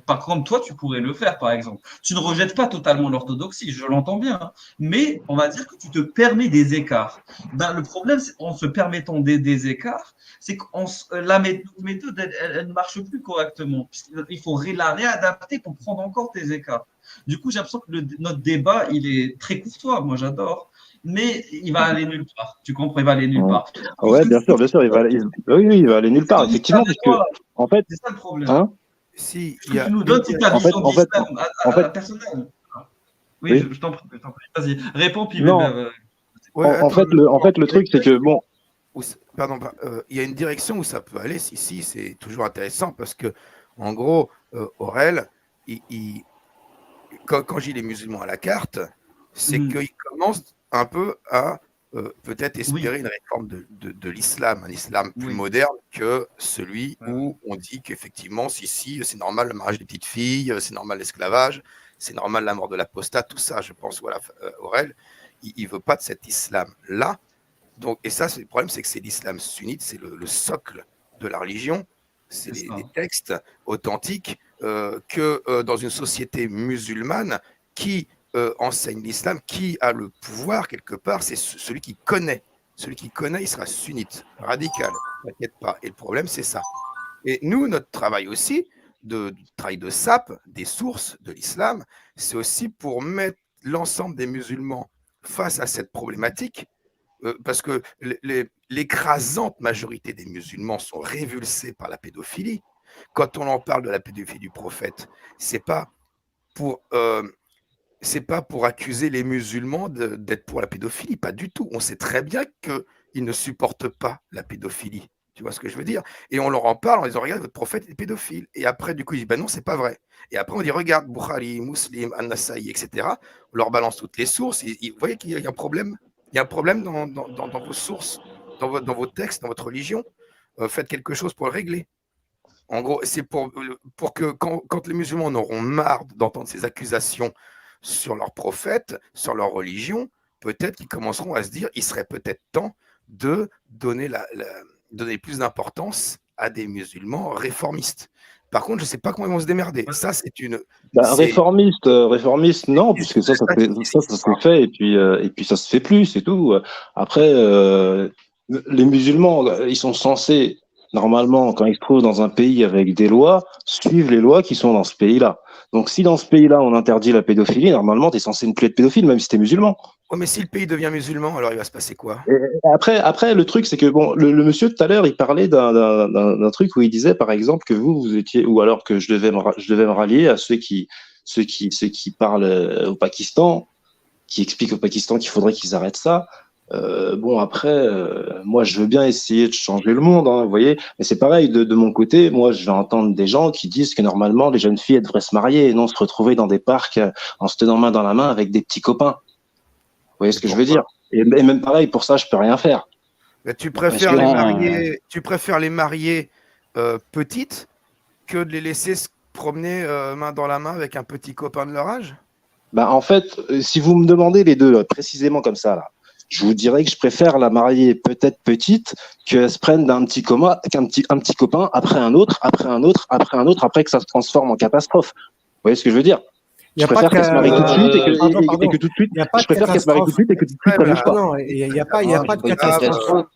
A: Par contre, toi, tu pourrais le faire, par exemple. Tu ne rejettes pas totalement l'orthodoxie, je l'entends bien, hein, mais on va dire que tu te permets des écarts. Le problème, c'est en se permettant des écarts, c'est que la méthode, elle ne marche plus correctement. Il faut la réadapter pour prendre encore tes écarts. Du coup, j'ai l'impression que notre débat, il est très courtois, moi j'adore, mais il va aller nulle part. Tu comprends, il va aller nulle part.
D: Ouais, bien sûr, il va aller nulle part, effectivement, parce que, en fait,
A: c'est ça le problème.
D: Hein,
B: si,
A: tu nous donnes ta vision d'islam personnelle. Oui, je t'en prie. Vas-y, réponds, puis
D: non. En fait, le truc, c'est que, bon.
B: Pardon, il y a une direction où ça peut aller, si c'est toujours intéressant, parce que, en gros, Aurel, quand j'ai les musulmans à la carte, c'est qu'ils commencent un peu à peut-être espérer une réforme de l'islam, un islam plus moderne que celui où on dit qu'effectivement, si, c'est normal le mariage des petites filles, c'est normal l'esclavage, c'est normal la mort de l'apostat, tout ça, je pense, voilà, Aurel, il ne veut pas de cet islam-là. Donc, et ça, le problème, c'est que c'est l'islam sunnite, c'est le socle de la religion, c'est des textes authentiques que dans une société musulmane qui enseigne l'islam, qui a le pouvoir quelque part, c'est celui qui connaît. Celui qui connaît, il sera sunnite, radical, t'inquiète pas. Et le problème, c'est ça. Et nous, notre travail aussi, travail de SAP, des sources de l'islam, c'est aussi pour mettre l'ensemble des musulmans face à cette problématique, parce que l'écrasante majorité des musulmans sont révulsés par la pédophilie. Quand on en parle de la pédophilie du prophète, c'est pas pour accuser les musulmans d'être pour la pédophilie, pas du tout. On sait très bien qu'ils ne supportent pas la pédophilie. Tu vois ce que je veux dire? Et on leur en parle en disant: «Regarde, votre prophète est pédophile». Et après, du coup, ils disent: «Ben non, c'est pas vrai». Et après, on dit: «Regarde, Bukhari, Muslim, An-Nasa'i, et cetera». On leur balance toutes les sources. Et vous voyez qu'il y a un problème? Il y a un problème dans vos sources, dans vos textes, dans votre religion. Faites quelque chose pour le régler. En gros, c'est pour que quand les musulmans en auront marre d'entendre ces accusations sur leur prophète, sur leur religion, peut-être qu'ils commenceront à se dire: il serait peut-être temps de donner donner plus d'importance à des musulmans réformistes. Par contre, je ne sais pas comment ils vont se démerder. Ça, c'est
D: Réformiste, non, puisque ça se fait, et puis ça se fait plus, c'est tout. Après, les musulmans, ils sont censés, normalement, quand ils se trouvent dans un pays avec des lois, suivre les lois qui sont dans ce pays-là. Donc, si dans ce pays-là, on interdit la pédophilie, normalement, tu es censé ne plus être pédophile, même si tu es musulman.
B: Oh, mais si le pays devient musulman, alors il va se passer quoi?
D: Après, le truc, c'est que bon, le monsieur tout à l'heure, il parlait d'un truc où il disait, par exemple, que vous étiez, ou alors que je devais me rallier à ceux qui parlent au Pakistan, qui expliquent au Pakistan qu'il faudrait qu'ils arrêtent ça. Bon, après, moi, je veux bien essayer de changer le monde, hein, vous voyez, mais c'est pareil, de mon côté, moi, je vais entendre des gens qui disent que normalement, les jeunes filles, elles devraient se marier et non se retrouver dans des parcs en se tenant main dans la main avec des petits copains. Vous voyez ce que je veux dire? Et même pareil, pour ça, je peux rien faire.
B: Mais tu préfères les marier petites que de les laisser se promener main dans la main avec un petit copain de leur âge?
D: Bah, en fait, si vous me demandez les deux, là, précisément comme ça, là, je vous dirais que je préfère la marier peut-être petite qu'elle se prenne d'un petit coma, un petit copain, après un autre, après un autre, après un autre, après que ça se transforme en catastrophe. Vous voyez ce que je veux dire? Je préfère qu'elle se marie tout de suite et que tout de suite, je préfère qu'elle se marie tout de suite et que tout de suite, ça bouge pas.
E: Non, il n'y a pas de catastrophe.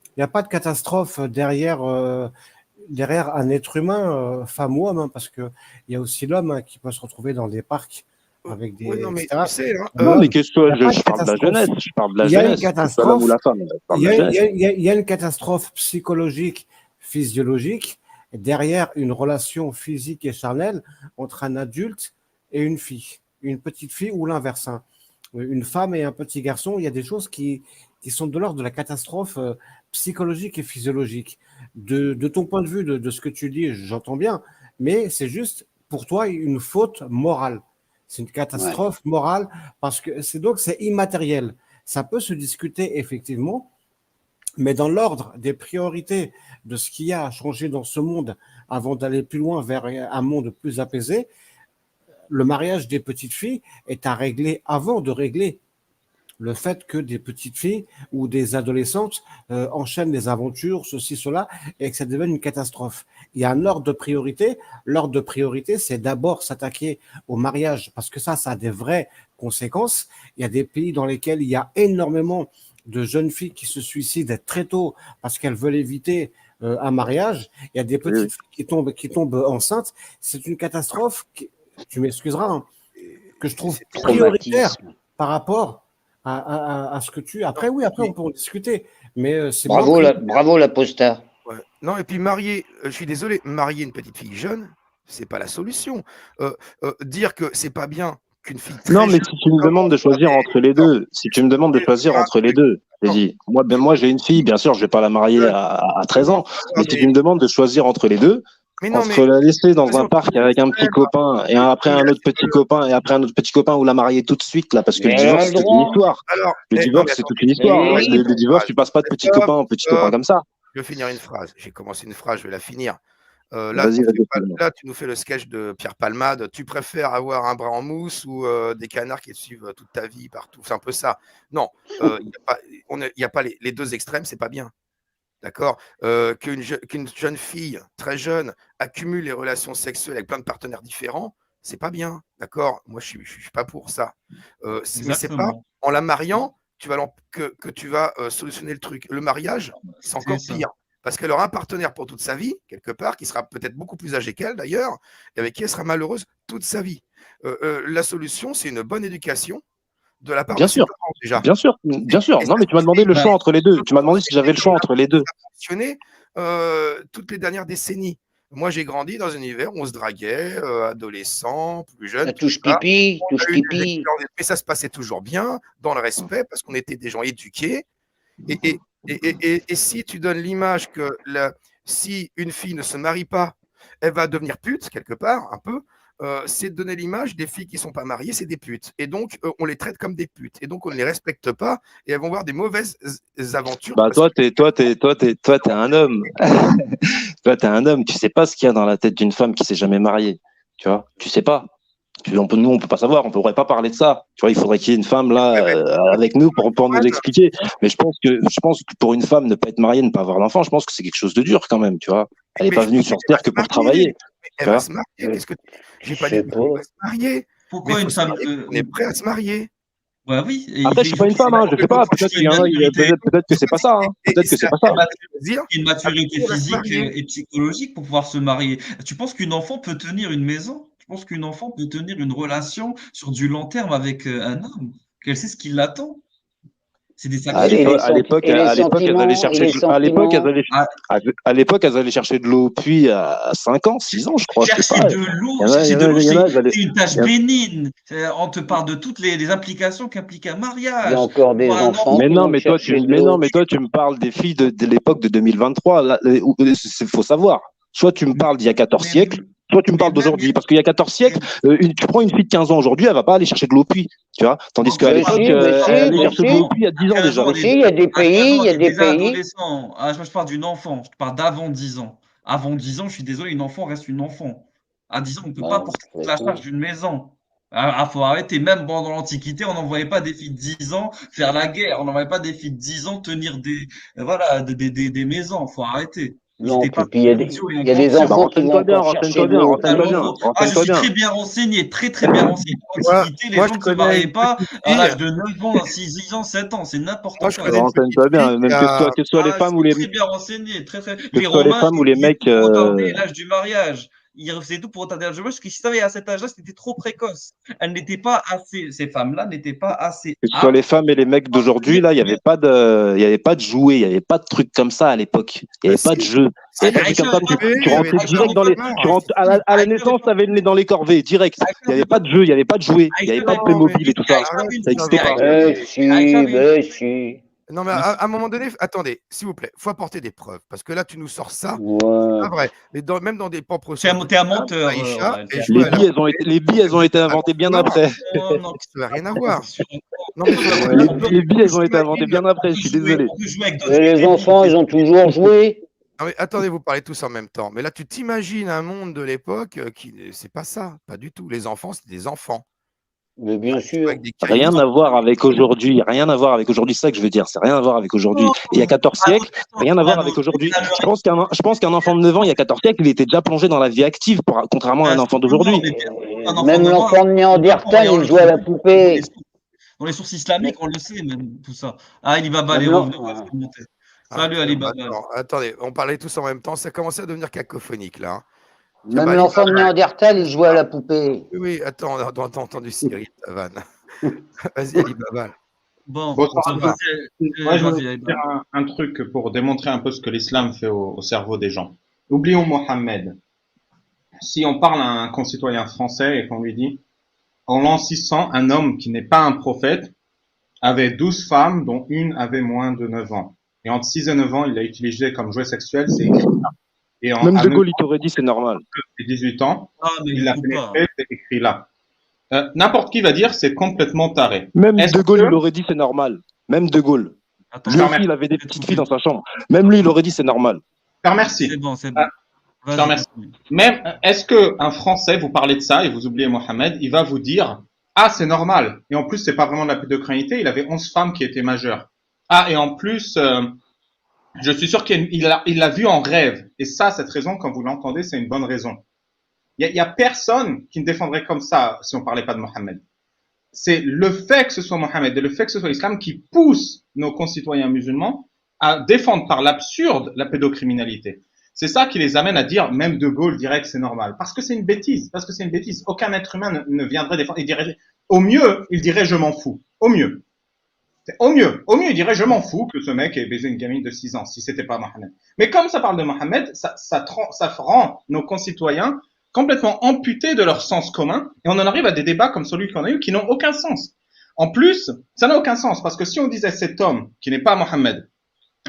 E: Il n'y a pas de catastrophe derrière un être humain, femme ou homme, hein, parce qu'il y a aussi l'homme, hein, qui peut se retrouver dans des parcs avec des.
B: Oui, non, mais
E: etc.
B: tu sais, hein,
D: Non, mais qu'est-ce que
E: il y a pas de
D: je parle de la
E: catastrophe.
D: jeunesse, je parle de la
E: Il y a une
D: jeunesse,
E: catastrophe.
D: l'homme ou la femme, je parle de la jeunesse.
E: Il y a une catastrophe psychologique, physiologique, derrière une relation physique et charnelle entre un adulte et une fille, une petite fille ou l'inverse, hein. Une femme et un petit garçon. Il y a des choses qui sont de l'ordre de la catastrophe psychologique et physiologique. De ton point de vue, de ce que tu dis, j'entends bien, mais c'est juste pour toi une faute morale. C'est une catastrophe morale parce que c'est immatériel. Ça peut se discuter effectivement, mais dans l'ordre des priorités de ce qu'il y a à changer dans ce monde avant d'aller plus loin vers un monde plus apaisé, le mariage des petites filles est à régler avant de régler le fait que des petites filles ou des adolescentes enchaînent des aventures, ceci, cela, et que ça devienne une catastrophe. Il y a un ordre de priorité. L'ordre de priorité, c'est d'abord s'attaquer au mariage, parce que ça a des vraies conséquences. Il y a des pays dans lesquels il y a énormément de jeunes filles qui se suicident très tôt parce qu'elles veulent éviter un mariage. Il y a des petites filles qui tombent enceintes. C'est une catastrophe, tu m'excuseras, hein, que je trouve prioritaire par rapport à ce que tu. Après, on peut en discuter. Mais c'est
C: bravo l'apostat.
B: Ouais. Non, et puis je suis désolé, marier une petite fille jeune, c'est pas la solution. Dire que c'est pas bien qu'une fille très
D: Non, mais
B: jeune,
D: si tu me demandes de choisir entre les deux, j'ai dit, moi j'ai une fille, bien sûr, je vais pas la marier à 13 ans, mais si tu me demandes de choisir entre les deux, la laisser dans un parc avec un petit copain et après un autre petit copain et après un autre petit copain ou la marier tout de suite là, parce que le divorce c'est toute une histoire. Le divorce c'est toute une histoire. Le divorce, tu passes pas de petit copain en petit copain comme ça.
B: Je vais finir une phrase. J'ai commencé une phrase, je vais la finir.
D: Là,
B: tu nous fais le sketch de Pierre Palmade. Tu préfères avoir un bras en mousse ou des canards qui te suivent toute ta vie partout? C'est un peu ça. Non, il n'y a pas les deux extrêmes, c'est pas bien. D'accord, qu'une jeune fille très jeune accumule les relations sexuelles avec plein de partenaires différents, c'est pas bien. D'accord, moi je suis pas pour ça. Mais c'est pas en la mariant que tu vas solutionner le truc. Le mariage, c'est encore pire. Parce qu'elle aura un partenaire pour toute sa vie, quelque part, qui sera peut-être beaucoup plus âgé qu'elle d'ailleurs, et avec qui elle sera malheureuse toute sa vie. La solution, c'est une bonne éducation de la part de ses parents, déjà.
D: Bien sûr. Non, mais tu m'as demandé le choix entre les deux. Tu m'as demandé si j'avais le choix entre les deux.
B: Ça a fonctionné toutes les dernières décennies. Moi, j'ai grandi dans un univers où on se draguait, adolescent, plus jeune.
C: La touche pipi.
B: Mais ça se passait toujours bien, dans le respect, parce qu'on était des gens éduqués. Et Et si tu donnes l'image que si une fille ne se marie pas, elle va devenir pute, quelque part, un peu, c'est de donner l'image des filles qui ne sont pas mariées, c'est des putes. Et donc, on les traite comme des putes. Et donc, on ne les respecte pas et elles vont avoir des mauvaises aventures.
D: Bah, toi, t'es un homme. Toi, t'es un homme. Tu sais pas ce qu'il y a dans la tête d'une femme qui s'est jamais mariée. Tu vois, tu sais pas. Nous, on peut pas savoir. On pourrait pas parler de ça. Tu vois, il faudrait qu'il y ait une femme là avec nous pour nous l'expliquer. Mais je pense que pour une femme ne pas être mariée, ne pas avoir d'enfant, je pense que c'est quelque chose de dur quand même. Tu vois, elle est pas venue sur terre que pour travailler.
B: Elle va se marier. Qu'est-ce que j'ai pas dit qu'elle va se marier.
A: Pourquoi une femme
B: on est prêt à se marier.
A: Bah oui.
D: Après, je suis pas une femme, hein, je sais pas. Peut-être que c'est pas ça. Hein. Peut-être que c'est pas ça.
A: Une maturité physique et psychologique pour pouvoir se marier. Tu penses qu'une enfant peut tenir une maison? Tu penses qu'une enfant peut tenir une relation sur du long terme avec un homme? Qu'elle sait ce qui l'attend? C'est des sacrifices.
D: À l'époque, elles allaient chercher de l'eau au puits à 5 ans, 6 ans, je crois.
A: Chercher de l'eau, c'est une tâche bénigne. On te parle de toutes les implications qu'implique un mariage.
C: Il y a encore des enfants.
D: Mais non, mais toi, tu me parles des filles de l'époque de 2023. Il faut savoir. Soit tu me parles d'il y a 14 siècles, soit tu me parles d'aujourd'hui. Parce qu'il y a 14 siècles, tu prends une fille de 15 ans aujourd'hui, elle va pas aller chercher de l'eau au puits. Tu vois, tandis qu'à l'époque, elle allait chercher de l'eau au puits il y a 10 ans déjà.
C: Il y a des pays, il y a des pays.
A: Adolescents. Je parle d'une enfant, je parle d'avant 10 ans. Avant 10 ans, je suis désolé, une enfant reste une enfant. À 10 ans, on ne peut pas porter toute la charge d'une maison. Faut arrêter. Même pendant l'Antiquité, on n'envoyait pas des filles de 10 ans faire la guerre. On n'envoyait pas des filles de 10 ans tenir des maisons. Faut arrêter.
C: Non, et puis il y a des enfants qui vont encore chercher de l'eau.
A: Je suis très bien renseigné, très bien renseigné. En Antiquité, les gens ne se mariaient pas à l'âge de 9 ans, 6 ans, 7 ans. C'est n'importe quoi.
D: Renseigne-toi bien, même que ce soit les femmes ou les...
A: Très bien renseigné, très.
D: Les Romains, ou les mecs...
A: l'âge du mariage. Il faisait tout pour retarder l'âge du mariage, parce qu'ils savaient à cet âge-là, c'était trop précoce. Elles n'étaient pas assez, ces femmes-là n'étaient pas assez.
D: Que ce soit les femmes et les mecs d'aujourd'hui, là, il n'y avait pas de jouets, il n'y avait pas de trucs comme ça à l'époque. Il n'y avait pas de jeux. Tu rentrais direct dans les, à la naissance, tu avais le nez dans les corvées, direct. Il n'y avait pas de jeux, il n'y avait pas de jouets, il n'y avait pas de Playmobil et tout ça. Ça n'existait pas.
C: Si.
B: Non, mais à un moment donné, attendez, s'il vous plaît, il faut apporter des preuves. Parce que là, tu nous sors ça. C'est pas vrai. Mais même dans des propres.
A: T'es un menteur.
D: Les billes, elles ont été inventées bien après.
B: Non, ça n'a rien à voir.
D: Les billes, elles ont été inventées bien après, je suis désolé.
C: Les enfants, ils ont toujours joué.
B: Non, mais attendez, vous parlez tous en même temps. Mais là, tu t'imagines un monde de l'époque qui. C'est pas ça. Pas du tout. Les enfants, c'était des enfants.
C: Mais bien sûr.
D: Rien à voir avec aujourd'hui. Rien à voir avec aujourd'hui. C'est ça que je veux dire. C'est rien à voir avec aujourd'hui. Il y a 14 siècles, rien à voir avec aujourd'hui. Je pense qu'un enfant de 9 ans, il y a 14 siècles, il était déjà plongé dans la vie active, contrairement à un enfant d'aujourd'hui.
C: Même l'enfant de Néandertal, il jouait à la poupée.
A: Dans les sources islamiques, on le sait, même tout ça. Alibaba, les revenus, on va se remonter. Salut Alibaba.
B: Attendez, on parlait tous en même temps. Ça commençait à devenir cacophonique, là.
C: Même l'enfant de Néandertal, il jouait à la poupée.
B: Oui, attends, on a entendu Cyril, ta vanne. Vas-y, Alibaba.
G: Moi, je veux dire un truc pour démontrer un peu ce que l'islam fait au cerveau des gens. Oublions Mohammed. Si on parle à un concitoyen français et qu'on lui dit, en l'an 600, un homme qui n'est pas un prophète avait 12 femmes, dont une avait moins de 9 ans. Et entre 6 et 9 ans, il l'a utilisé comme jouet sexuel, c'est écrit là. Et
D: même De Gaulle, il t'aurait dit c'est normal.
G: Et 18 ans, il l'a pénétré, c'est écrit là. N'importe qui va dire c'est complètement taré.
D: Même De Gaulle, il aurait dit c'est normal. Même De Gaulle. Lui aussi, il avait des petites filles dans sa chambre. Même lui, il aurait dit c'est normal.
G: Je te remercie.
A: C'est bon.
G: Je te remercie. Même, est-ce que un Français, vous parlez de ça et vous oubliez Mohamed, il va vous dire ah c'est normal. Et en plus, c'est pas vraiment de la pédocriminalité. Il avait 11 femmes qui étaient majeures. Ah et en plus. Je suis sûr qu'il l'a vu en rêve. Et ça, cette raison, quand vous l'entendez, c'est une bonne raison. Il y a personne qui ne défendrait comme ça si on parlait pas de Mohammed. C'est le fait que ce soit Mohammed et le fait que ce soit l'islam qui pousse nos concitoyens musulmans à défendre par l'absurde la pédocriminalité. C'est ça qui les amène à dire, même De Gaulle dirait que c'est normal. Parce que c'est une bêtise. Aucun être humain ne viendrait défendre. Il dirait, au mieux, il dirait je m'en fous. Au mieux, il dirait je m'en fous que ce mec ait baisé une gamine de 6 ans, si c'était pas Mohammed. Mais comme ça parle de Mohammed, ça rend nos concitoyens complètement amputés de leur sens commun, et on en arrive à des débats comme celui qu'on a eu qui n'ont aucun sens. En plus, ça n'a aucun sens, parce que si on disait cet homme, qui n'est pas Mohammed,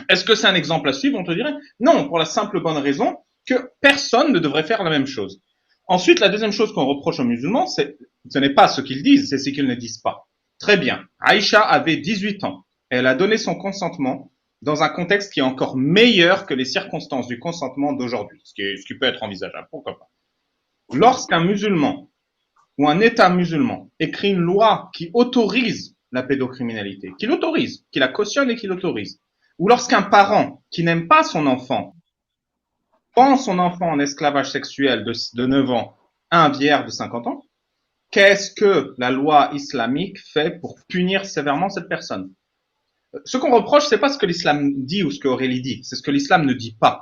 G: Est-ce que c'est un exemple à suivre? On te dirait non, pour la simple bonne raison que personne ne devrait faire la même chose. Ensuite, la deuxième chose qu'on reproche aux musulmans, ce n'est pas ce qu'ils disent, c'est ce qu'ils ne disent pas. Très bien. Aïcha avait 18 ans. Elle a donné son consentement dans un contexte qui est encore meilleur que les circonstances du consentement d'aujourd'hui, ce qui peut être envisageable. Pourquoi pas? Lorsqu'un musulman ou un État musulman écrit une loi qui autorise la pédocriminalité, qui l'autorise, qui la cautionne et qui l'autorise, ou lorsqu'un parent qui n'aime pas son enfant prend son enfant en esclavage sexuel de 9 ans à un vieillard de 50 ans, qu'est-ce que la loi islamique fait pour punir sévèrement cette personne? Ce qu'on reproche, c'est pas ce que l'islam dit ou ce que Aurélie dit, c'est ce que l'islam ne dit pas.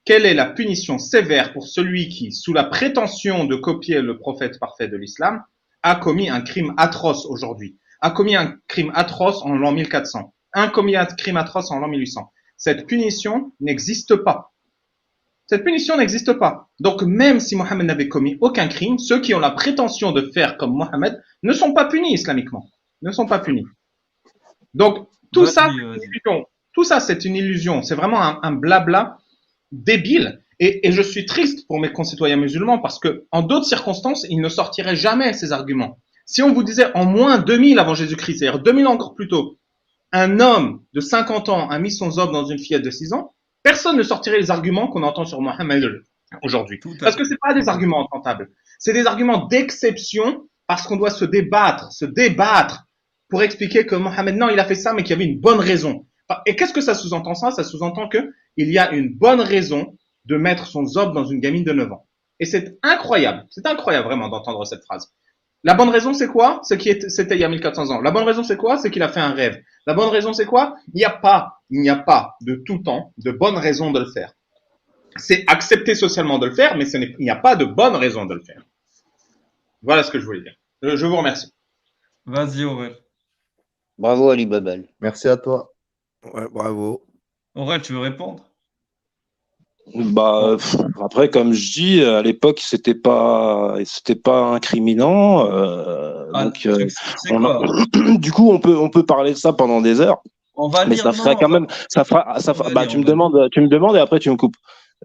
G: Quelle est la punition sévère pour celui qui, sous la prétention de copier le prophète parfait de l'islam, a commis un crime atroce aujourd'hui, a commis un crime atroce en l'an 1400, a commis un crime atroce en l'an 1800? Cette punition n'existe pas. Cette punition n'existe pas. Donc, même si Mohammed n'avait commis aucun crime, ceux qui ont la prétention de faire comme Mohammed ne sont pas punis islamiquement. Ne sont pas punis. Donc, tout ça, c'est une illusion. Tout ça, c'est une illusion. C'est vraiment un blabla débile. Et je suis triste pour mes concitoyens musulmans parce que, en d'autres circonstances, ils ne sortiraient jamais ces arguments. Si on vous disait en moins 2000 avant Jésus-Christ, c'est-à-dire 2000 ans encore plus tôt, un homme de 50 ans a mis son zob dans une fillette de 6 ans, personne ne sortirait les arguments qu'on entend sur Mohammed aujourd'hui. Parce que c'est pas des arguments ententables. C'est des arguments d'exception parce qu'on doit se débattre pour expliquer que Mohammed, non, il a fait ça, mais qu'il y avait une bonne raison. Et qu'est-ce que ça sous-entend ça? Ça sous-entend que il y a une bonne raison de mettre son zob dans une gamine de 9 ans. Et c'est incroyable vraiment d'entendre cette phrase. La bonne raison, c'est quoi? C'était il y a 1400 ans. La bonne raison, c'est quoi? C'est qu'il a fait un rêve. La bonne raison, c'est quoi? Il n'y a pas de tout temps de bonne raison de le faire. C'est accepté socialement de le faire, mais il n'y a pas de bonne raison de le faire. Voilà ce que je voulais dire. Je vous remercie.
A: Vas-y, Aurel.
C: Bravo Ali Babel.
H: Merci à toi.
B: Ouais, bravo.
A: Aurel, tu veux répondre?
D: Après, comme je dis, à l'époque, c'était pas incriminant. Du coup, on peut parler de ça pendant des heures.
A: On va
D: mais
A: lire,
D: ça fera quand même, tu me demandes et après tu me coupes.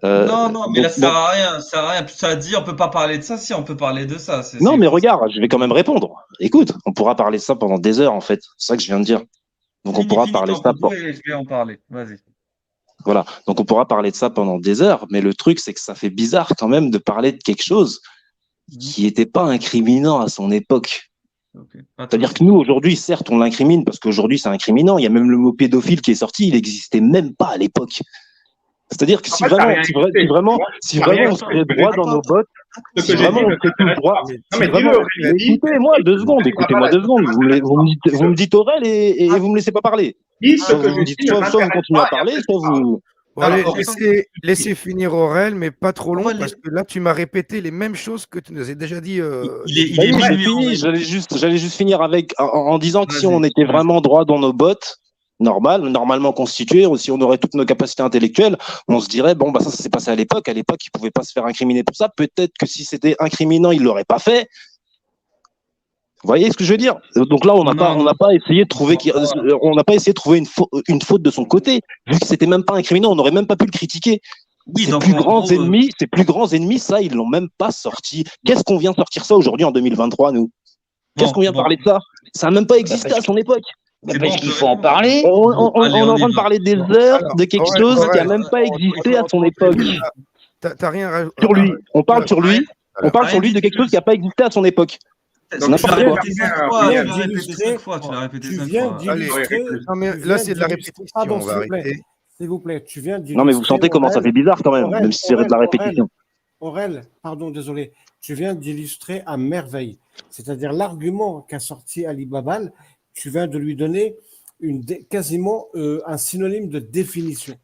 A: Non, mais là, ça sert à rien. Ça dit, on peut pas parler de ça, si, on peut parler de ça.
D: Non, mais regarde, je vais quand même répondre. Écoute, on pourra parler de ça pendant des heures, en fait. C'est ça que je viens de dire. Donc, on pourra parler de ça.
A: Je vais en parler. Vas-y.
D: Voilà. Donc, on pourra parler de ça pendant des heures. Mais le truc, c'est que ça fait bizarre quand même de parler de quelque chose qui n'était pas incriminant à son époque.
A: Okay.
D: C'est-à-dire que nous, aujourd'hui, certes, on l'incrimine parce qu'aujourd'hui, c'est incriminant. Il y a même le mot pédophile qui est sorti. Il n'existait même pas à l'époque. C'est-à-dire que si vraiment on serait droit dans nos bottes, si vraiment on serait tout droit, écoutez-moi 2 secondes, vous me dites Aurel et vous me laissez pas parler. Soit vous continuez à parler, soit vous...
B: Allez, laissez finir Aurel, mais pas trop long, parce que là, tu m'as répété les mêmes choses que tu nous as déjà dit.
D: J'ai fini, j'allais juste finir en disant que si on était vraiment droit dans nos bottes, normalement constitué, si on aurait toutes nos capacités intellectuelles, on se dirait, bon, ça s'est passé à l'époque. À l'époque, il pouvait pas se faire incriminer pour ça. Peut-être que si c'était incriminant, il l'aurait pas fait. Vous voyez ce que je veux dire? Donc là, on n'a pas essayé de trouver une faute de son côté. Vu que c'était même pas incriminant, on n'aurait même pas pu le critiquer.
A: Oui,
D: ses plus grands ennemis, ça, ils l'ont même pas sorti. Qu'est-ce qu'on vient sortir ça aujourd'hui en 2023, nous? Qu'est-ce qu'on vient parler de ça? Ça n'a même pas existé à son époque.
C: Parce qu'il faut en parler.
D: On est en train de parler des heures de quelque chose qui n'a même pas existé à son époque.
B: T'as rien
D: sur lui. On parle sur lui. On parle sur lui de quelque chose qui n'a pas existé à son époque.
A: Tu l'as répété 5 fois.
B: Non, mais là, c'est de la répétition. On va arrêter.
E: S'il vous plaît, tu viens d'illustrer.
D: Non, mais vous sentez comment ça fait bizarre quand même si c'est de la répétition.
E: Aurel, pardon, désolé. Tu viens d'illustrer à merveille. C'est-à-dire l'argument qu'a sorti Ali Babal. Tu viens de lui donner quasiment un synonyme de définition.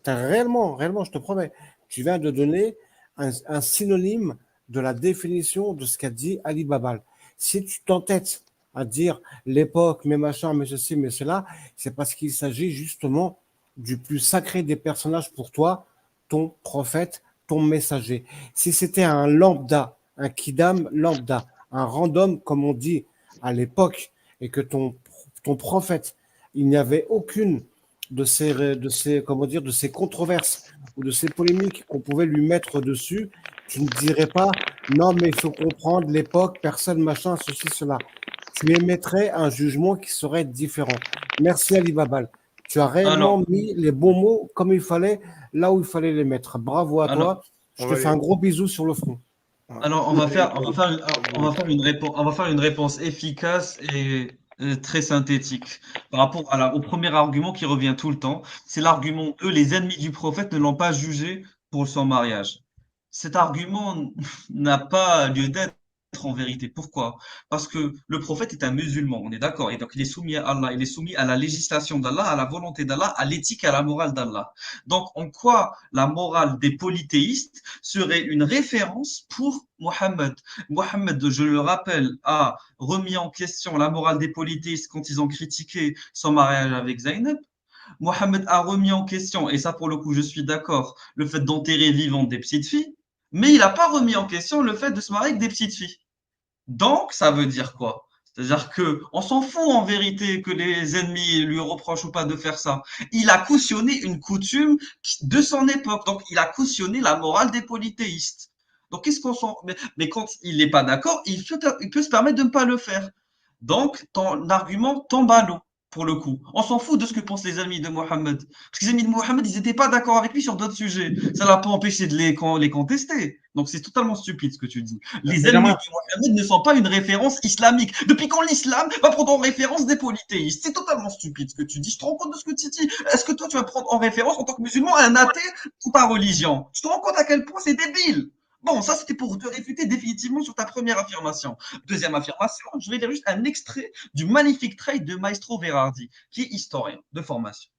E: Réellement, je te promets, tu viens de donner un synonyme de la définition de ce qu'a dit Ali Babal. Si tu t'entêtes à dire l'époque, mais machin, mais ceci, mais cela, c'est parce qu'il s'agit justement du plus sacré des personnages pour toi, ton prophète, ton messager. Si c'était un lambda, un kidam lambda, un random, comme on dit à l'époque, et que ton prophète, il n'y avait aucune comment dire, de ces controverses ou de ces polémiques qu'on pouvait lui mettre dessus, tu ne dirais pas, non, mais il faut comprendre l'époque, personne, machin, ceci, cela. Tu émettrais un jugement qui serait différent. Merci Ali Babal. Tu as réellement
A: Alors,
E: mis les bons mots comme il fallait, là où il fallait les mettre. Bravo à
A: alors,
E: toi. Je
B: On
E: te
B: va
E: fais
B: aller-
E: un gros bisou sur le front.
B: ouais.
A: alors, on va faire une réponse efficace et très synthétique par rapport au premier argument qui revient tout le temps. C'est l'argument que les ennemis du prophète ne l'ont pas jugé pour son mariage. Cet argument n'a pas lieu d'être en vérité. Pourquoi? Parce que le prophète est un musulman, on est d'accord. Et donc, il est soumis à Allah, il est soumis à la législation d'Allah, à la volonté d'Allah, à l'éthique et à la morale d'Allah. Donc, en quoi la morale des polythéistes serait une référence pour Mohammed? Mohammed, je le rappelle, a remis en question la morale des polythéistes quand ils ont critiqué son mariage avec Zaynab. Mohammed a remis en question, et ça pour le coup je suis d'accord, le fait d'enterrer vivantes des petites filles, mais il n'a pas remis en question le fait de se marier avec des petites filles. Donc, ça veut dire quoi? C'est-à-dire que on s'en fout en vérité que les ennemis lui reprochent ou pas de faire ça. Il a cautionné une coutume de son époque. Donc, il a cautionné la morale des polythéistes. Donc, qu'est-ce qu'on s'en... Mais quand il n'est pas d'accord, il peut se permettre de ne pas le faire. Donc, ton argument tombe à l'eau, pour le coup. On s'en fout de ce que pensent les amis de Mohammed. Parce que les amis de Mohammed, ils n'étaient pas d'accord avec lui sur d'autres sujets. Ça ne l'a pas empêché de les contester. Donc, c'est totalement stupide ce que tu dis. Les ennemis
G: Benjamin,
A: de Mohammed ne sont pas une référence islamique. Depuis quand l'islam va prendre en référence des polythéistes? C'est totalement stupide ce que tu dis. Je te rends compte de ce que tu dis. Est-ce que toi, tu vas prendre en référence en tant que musulman un athée ou ta religion? Tu te rends compte à quel point c'est débile? Bon, ça, c'était pour te réfuter définitivement sur ta première affirmation. Deuxième affirmation, je vais lire juste un extrait du magnifique trait de Maestro Verardi, qui est historien de formation.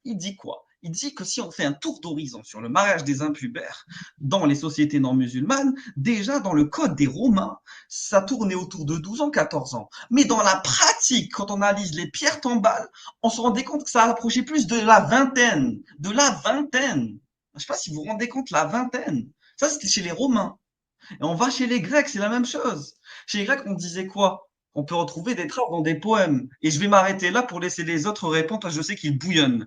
A: Il dit quoi? Il dit que si on fait un tour d'horizon sur le mariage des impubères dans les sociétés non musulmanes, déjà dans le code des Romains, ça tournait autour de 12 ans, 14 ans. Mais dans la pratique, quand on analyse les pierres tombales, on se rendait compte que ça approchait plus de la vingtaine. De la vingtaine. Je ne sais pas si vous vous rendez compte, la vingtaine. Ça, c'était chez les Romains. Et on va chez les Grecs, c'est la même chose. Chez les Grecs, on disait quoi? On peut retrouver des traces dans des poèmes. Et je vais m'arrêter là pour laisser les autres répondre, parce que je sais qu'ils bouillonnent.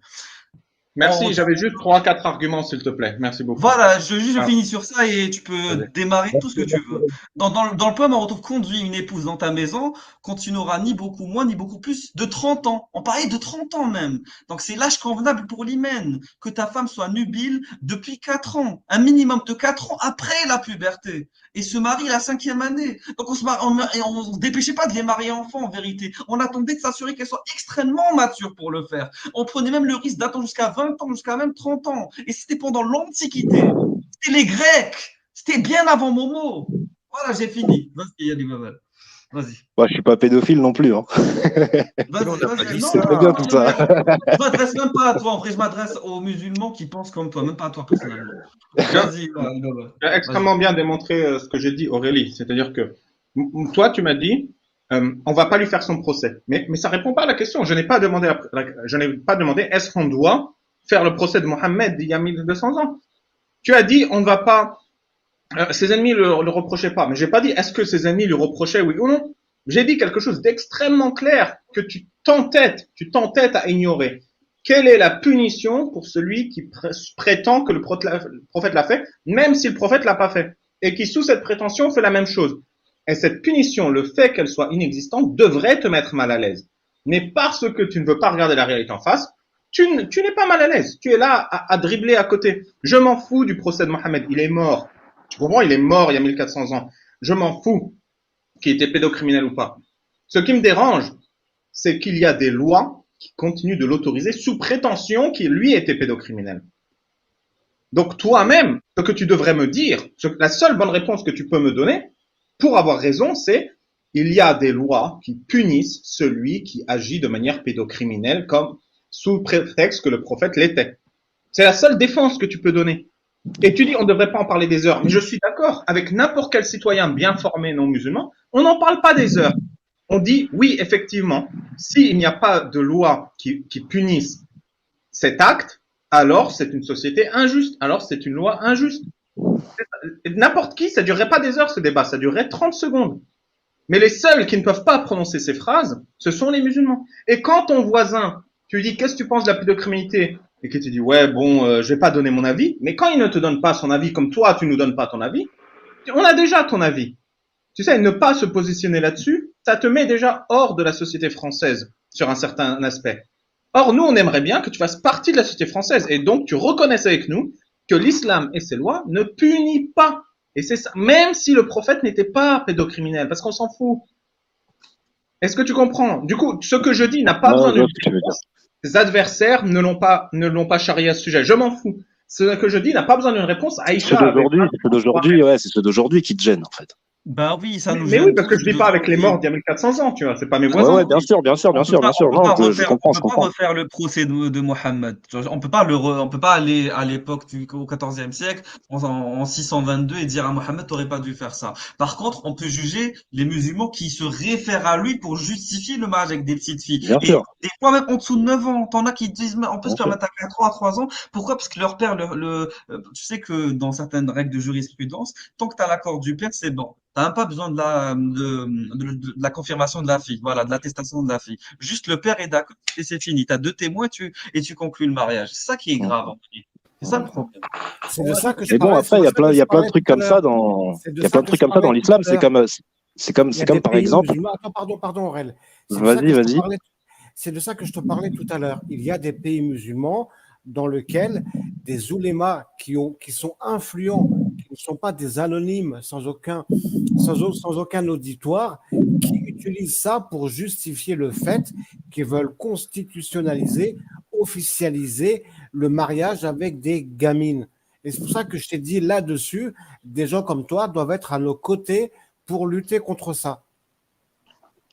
G: merci,
A: On-
G: j'avais juste 3, 4 arguments, s'il te plaît. Merci beaucoup.
A: Voilà, je
G: Ah,
A: finis sur ça et tu peux
G: vas-y.
A: démarrer tout ce que tu veux. Dans le poème, on retrouve conduit une épouse dans ta maison quand tu n'auras ni beaucoup moins ni beaucoup plus de 30 ans. On parlait de 30 ans même. Donc c'est l'âge convenable pour l'hymen. Que ta femme soit nubile depuis 4 ans. Un minimum de 4 ans après la puberté. Et se marie la 5e année. Donc on se dépêchait pas de les marier enfants en vérité. On attendait de s'assurer qu'elles soient extrêmement matures pour le faire. On prenait même le risque d'attendre jusqu'à 20 ans, jusqu'à même 30 ans. Et c'était pendant l'Antiquité. C'était les Grecs. C'était bien avant Momo. Voilà, j'ai fini. Vas-y, Yannick Babel. Vas-y.
D: Moi, je suis pas pédophile non plus, hein.
A: Vas-y,
B: On n'a pas
A: vas-y.
B: dit
A: Non,
D: C'est
B: ça.
D: très bien tout ça.
A: je m'adresse même pas à toi. En vrai, je m'adresse aux musulmans qui pensent comme toi, même pas à toi personnellement. Vas-y, Yannick Babel.
G: Tu as extrêmement bien démontré ce que j'ai dit, Aurélie. C'est-à-dire que toi, tu m'as dit, on va pas lui faire son procès. Mais ça répond pas à la question. Je n'ai pas demandé, je n'ai pas demandé est-ce qu'on doit faire le procès de Mohammed d'il y a 1200 ans. Tu as dit, on ne va pas, ses ennemis le reprochaient pas. Mais j'ai pas dit, est-ce que ses ennemis lui reprochaient, oui ou non. J'ai dit quelque chose d'extrêmement clair que tu t'entêtes à ignorer. Quelle est la punition pour celui qui prétend que le prophète l'a fait, même si le prophète l'a pas fait, et qui sous cette prétention fait la même chose? Et cette punition, le fait qu'elle soit inexistante, devrait te mettre mal à l'aise. Mais parce que tu ne veux pas regarder la réalité en face, tu n'es pas mal à l'aise. Tu es là à dribbler à côté. Je m'en fous du procès de Mohammed. Il est mort. Tu comprends? Il est mort il y a 1400 ans. Je m'en fous qu'il était pédocriminel ou pas. Ce qui me dérange, c'est qu'il y a des lois qui continuent de l'autoriser sous prétention qu'il lui était pédocriminel. Donc toi-même, ce que tu devrais me dire, la seule bonne réponse que tu peux me donner pour avoir raison, c'est il y a des lois qui punissent celui qui agit de manière pédocriminelle comme sous prétexte que le prophète l'était. C'est la seule défense que tu peux donner. Et tu dis on ne devrait pas en parler des heures. Mais je suis d'accord avec n'importe quel citoyen bien formé non musulman, on n'en parle pas des heures. On dit oui, effectivement, s'il n'y a pas de loi qui punisse cet acte, alors c'est une société injuste, alors c'est une loi injuste. N'importe qui, ça durerait pas des heures ce débat, ça durerait 30 secondes. Mais les seuls qui ne peuvent pas prononcer ces phrases, ce sont les musulmans. Et quand ton voisin tu lui dis qu'est-ce que tu penses de la pédocriminalité et qu'il te dit ouais bon je vais pas donner mon avis, mais quand il ne te donne pas son avis comme toi tu nous donnes pas ton avis, on a déjà ton avis. Tu sais, ne pas se positionner là-dessus, ça te met déjà hors de la société française sur un certain aspect. Or, nous, on aimerait bien que tu fasses partie de la société française et donc tu reconnaisses avec nous que l'islam et ses lois ne punissent pas. Et c'est ça, même si le prophète n'était pas pédocriminel, parce qu'on s'en fout. Est-ce que tu comprends? Du coup, ce que je dis n'a pas besoin d'une réponse. Tes adversaires ne l'ont pas charrié à ce sujet. Je m'en fous. Ce que je dis n'a pas besoin d'une réponse. Aïcha.
D: C'est ceux d'aujourd'hui qui te gênent, en fait.
A: Bah oui, ça nous
G: Mais
A: gêne
G: oui, parce que
A: tous
G: je vis pas avec les
A: d'aujourd'hui.
G: morts d'il y a 1400 ans, tu vois. C'est pas mes
D: Ouais,
G: voisins.
D: ouais, bien sûr, bien sûr.
A: On peut pas
D: Non, je
A: refaire,
D: comprends,
A: on
D: je
A: peut pas
D: comprends.
A: refaire le procès de Mohammed. On peut pas on peut pas aller à l'époque au XIVe siècle en 622 et dire à Mohammed t'aurais pas dû faire ça. Par contre, on peut juger les musulmans qui se réfèrent à lui pour justifier le mariage avec des petites filles.
D: Bien
A: Et
D: sûr,
A: des fois même en dessous de 9 ans. T'en as qui disent on peut
D: bien
A: se
D: sûr.
A: permettre à 3 ans. Pourquoi? Parce que leur père tu sais que dans certaines règles de jurisprudence, tant que tu as l'accord du père, c'est bon. T'as même pas besoin de la confirmation de la fille, voilà, de l'attestation de la fille. Juste le père est d'accord et c'est fini. Tu as deux témoins et tu conclus le mariage. C'est ça qui est grave, en fait. C'est ça le problème.
E: C'est de ça que je
D: Mais bon,
E: parlais.
D: après,
E: C'est
D: il
E: de
D: y a
E: ça que
D: plein, il y
E: je
D: a plein de
E: parlais
D: trucs
E: tout à
D: comme ça
E: l'heure.
D: dans,
E: C'est de
D: il y a
E: ça
D: plein de
E: que je
D: trucs comme ça dans
E: parlais tout
D: l'islam.
E: à l'heure. Il y
D: C'est
E: a des
D: comme par
E: pays
D: exemple,
E: musulmans. Attends, pardon, Aurel. C'est de ça
D: vas-y,
E: que je te
D: vas-y.
E: parlais. C'est de ça que je te parlais tout à l'heure. Il y a des pays musulmans dans lesquels des oulémas qui sont influents, qui ne sont pas des anonymes sans aucun auditoire, qui utilisent ça pour justifier le fait qu'ils veulent constitutionnaliser, officialiser le mariage avec des gamines. Et c'est pour ça que je t'ai dit là-dessus, des gens comme toi doivent être à nos côtés pour lutter contre ça.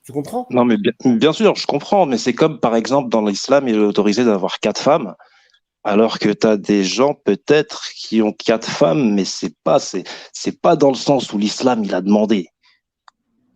E: Tu comprends?
D: Non, mais bien sûr, je comprends, mais c'est comme par exemple dans l'islam, il est autorisé d'avoir 4 femmes, alors que tu as des gens peut-être qui ont 4 femmes, mais c'est pas dans le sens où l'islam il a demandé.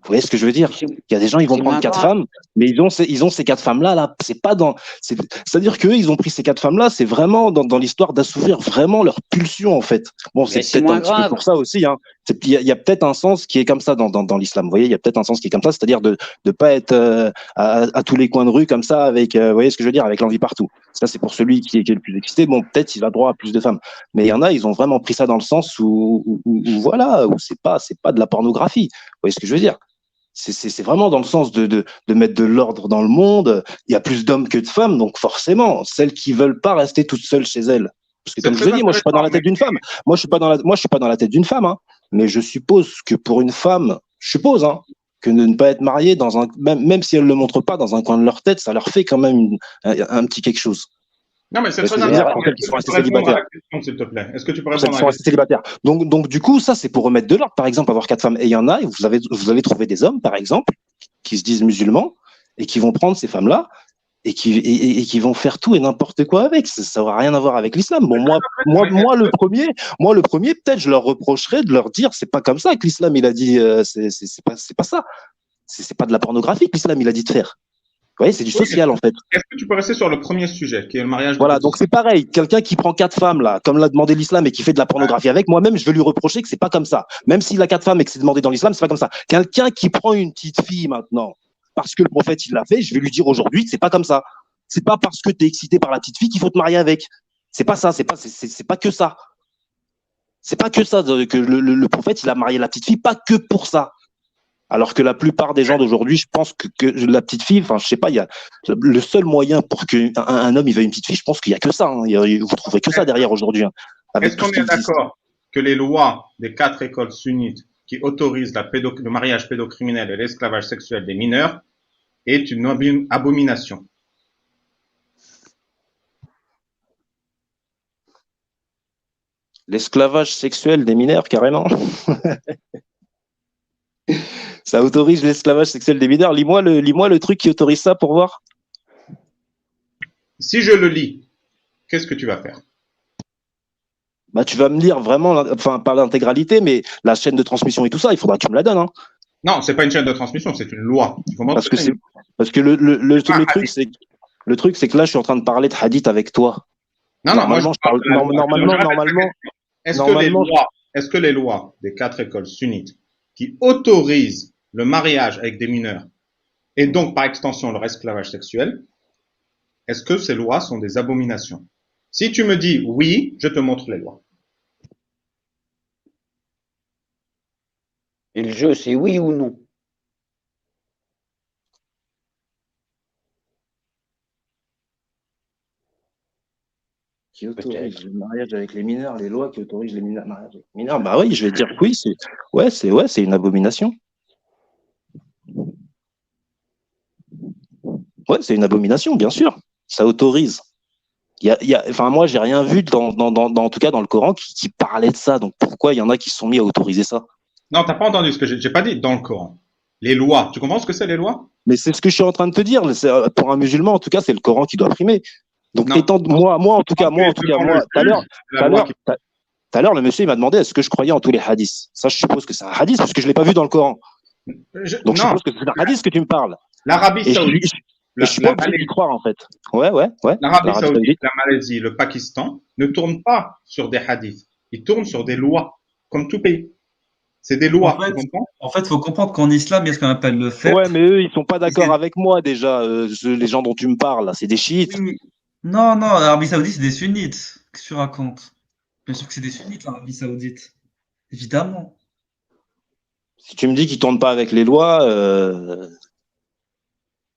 D: Vous voyez ce que je veux dire? Il y a des gens, ils vont prendre 4 femmes, mais ils ont ces 4 femmes-là, là. C'est pas dans, c'est-à-dire qu'eux, ils ont pris ces 4 femmes-là, c'est vraiment dans l'histoire d'assouvir vraiment leur pulsion, en fait. Bon, c'est peut-être un petit peu pour ça aussi, hein. Il y a peut-être un sens qui est comme ça dans l'islam. Vous voyez, il y a peut-être un sens qui est comme ça, c'est-à-dire de pas être à tous les coins de rue comme ça, avec, vous voyez ce que je veux dire, avec l'envie partout. Ça, c'est pour celui qui est le plus excité. Bon, peut-être il a droit à plus de femmes. Mais il y en a, ils ont vraiment pris ça dans le sens où voilà, où c'est pas de la pornographie. Vous voyez ce que je veux dire? C'est vraiment dans le sens de mettre de l'ordre dans le monde. Il y a plus d'hommes que de femmes, donc forcément, celles qui veulent pas rester toutes seules chez elles. Parce que comme je vous ai dit, moi je suis pas dans la tête d'une femme. Moi je suis pas dans la tête d'une femme, hein. Mais je suppose que pour une femme, hein, que de ne pas être mariée dans même si elles le montrent pas dans un coin de leur tête, ça leur fait quand même un petit quelque chose.
G: Non, mais c'est
D: Parce
G: très
D: que je veux dire,
G: important.
D: pour celles qui
G: Est-ce
D: sont
G: que tu
D: restées
G: peux répondre à
D: célibataires.
G: la question, s'il te plaît? Est-ce que tu peux
D: Pour celles
G: répondre
D: qui
G: à
D: sont
G: la
D: restées
G: question?
D: célibataires. Donc du coup, ça c'est pour remettre de l'ordre. Par exemple, avoir 4 femmes. Et il y en a, et vous allez trouver des hommes, par exemple, qui se disent musulmans et qui vont prendre ces femmes-là et qui vont faire tout et n'importe quoi avec. Ça aura rien à voir avec l'islam. Bon, moi le premier, peut-être je leur reprocherais de leur dire c'est pas comme ça que l'islam il a dit, c'est pas ça. C'est pas de la pornographie que l'islam il a dit de faire. Vous voyez, c'est du social en fait.
G: Est-ce que tu peux rester sur le premier sujet, qui est le mariage?
D: Voilà, donc c'est pareil. Quelqu'un qui prend 4 femmes là, comme l'a demandé l'islam et qui fait de la pornographie avec, moi-même je vais lui reprocher que c'est pas comme ça. Même s'il a 4 femmes et que c'est demandé dans l'islam, c'est pas comme ça. Quelqu'un qui prend une petite fille maintenant, parce que le prophète il l'a fait, je vais lui dire aujourd'hui que c'est pas comme ça. C'est pas parce que tu es excité par la petite fille qu'il faut te marier avec. C'est pas ça. C'est pas que ça. C'est pas que ça que le prophète il a marié la petite fille, pas que pour ça. Alors que la plupart des gens d'aujourd'hui, je pense que la petite fille, enfin, je sais pas, il y a le seul moyen pour qu'un homme il veuille une petite fille, je pense qu'il y a que ça. Hein. Vous trouvez que ça derrière aujourd'hui. Hein,
G: est-ce qu'on est d'accord que les lois des 4 écoles sunnites qui autorisent le mariage pédocriminel et l'esclavage sexuel des mineurs est une abomination?
D: L'esclavage sexuel des mineurs, carrément. Ça autorise l'esclavage sexuel des mineurs. Lis-moi le truc qui autorise ça pour voir.
G: Si je le lis, qu'est-ce que tu vas faire?
D: Bah, tu vas me lire vraiment, enfin, pas l'intégralité, mais la chaîne de transmission et tout ça, il faudra que tu me la donnes, hein.
G: Non, c'est pas une chaîne de transmission, c'est une loi.
D: Parce que le truc, c'est que là, je suis en train de parler de hadith avec toi.
G: Normalement.
D: Normalement,
G: Est-ce que les lois des 4 écoles sunnites qui autorisent le mariage avec des mineurs et donc par extension leur esclavage sexuel est-ce que ces lois sont des abominations? Si tu me dis oui, je te montre les lois.
C: Et le jeu, c'est oui ou non?
D: Qui autorise
C: Peut-être.
D: le mariage avec les mineurs, les lois qui autorisent les mineurs, mariage avec les mineurs. Bah oui, je vais dire que oui, c'est une abomination. Ouais, c'est une abomination, bien sûr. Ça autorise. Enfin, moi, j'ai rien vu en tout cas dans le Coran qui parlait de ça. Donc pourquoi il y en a qui se sont mis à autoriser ça?
G: Non, t'as pas entendu ce que j'ai pas dit dans le Coran. Les lois. Tu comprends ce que c'est les lois?
D: Mais c'est ce que je suis en train de te dire. Pour un musulman, en tout cas, c'est le Coran qui doit primer. Donc
G: Non.
D: moi, tout à l'heure,
G: Tout
D: tout à l'heure, le monsieur il m'a demandé est-ce que je croyais en tous les hadiths. Ça, je suppose que c'est un hadith parce que je l'ai pas vu dans le Coran. Donc je
G: non,
D: suppose que c'est un hadith que tu me parles.
G: l'Arabie
D: Et je
G: Saoudite,
D: suis pas obligé d'y croire en fait. Ouais.
G: l'Arabie Saoudite, la Malaisie, le Pakistan ne tournent pas sur des hadiths. Ils tournent sur des lois, comme tout pays. C'est des lois, tu comprends?
A: En fait, faut comprendre qu'en islam, il y a ce qu'on appelle le fait.
D: Ouais, mais eux, ils sont pas d'accord
A: C'est-
D: avec moi déjà. Les gens dont tu me parles, là, c'est des chiites.
A: Oui. Non, l'Arabie Saoudite, c'est des sunnites. Qu'est-ce que tu racontes? Bien sûr que c'est des sunnites, l'Arabie Saoudite. Évidemment.
D: Si tu me dis qu'ils tournent pas avec les lois,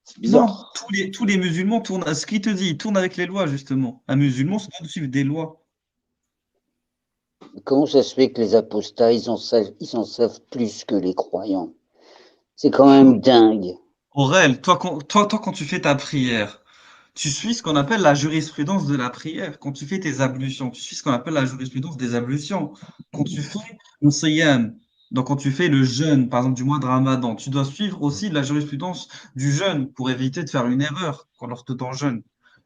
D: c'est
A: Non,
D: bizarre.
A: tous les musulmans tournent. Ce qu'il te dit, ils tournent avec les lois, justement. Un musulman, c'est pas de suivre des lois.
C: Comment ça se fait que les apostats, ils en savent plus que les croyants? C'est quand même dingue.
A: Aurel, toi, quand tu fais ta prière, tu suis ce qu'on appelle la jurisprudence de la prière. Quand tu fais tes ablutions, tu suis ce qu'on appelle la jurisprudence des ablutions. Quand tu fais le siyam, donc quand tu fais le jeûne, par exemple du mois de Ramadan, tu dois suivre aussi la jurisprudence du jeûne pour éviter de faire une erreur lorsque tu en jeûnes,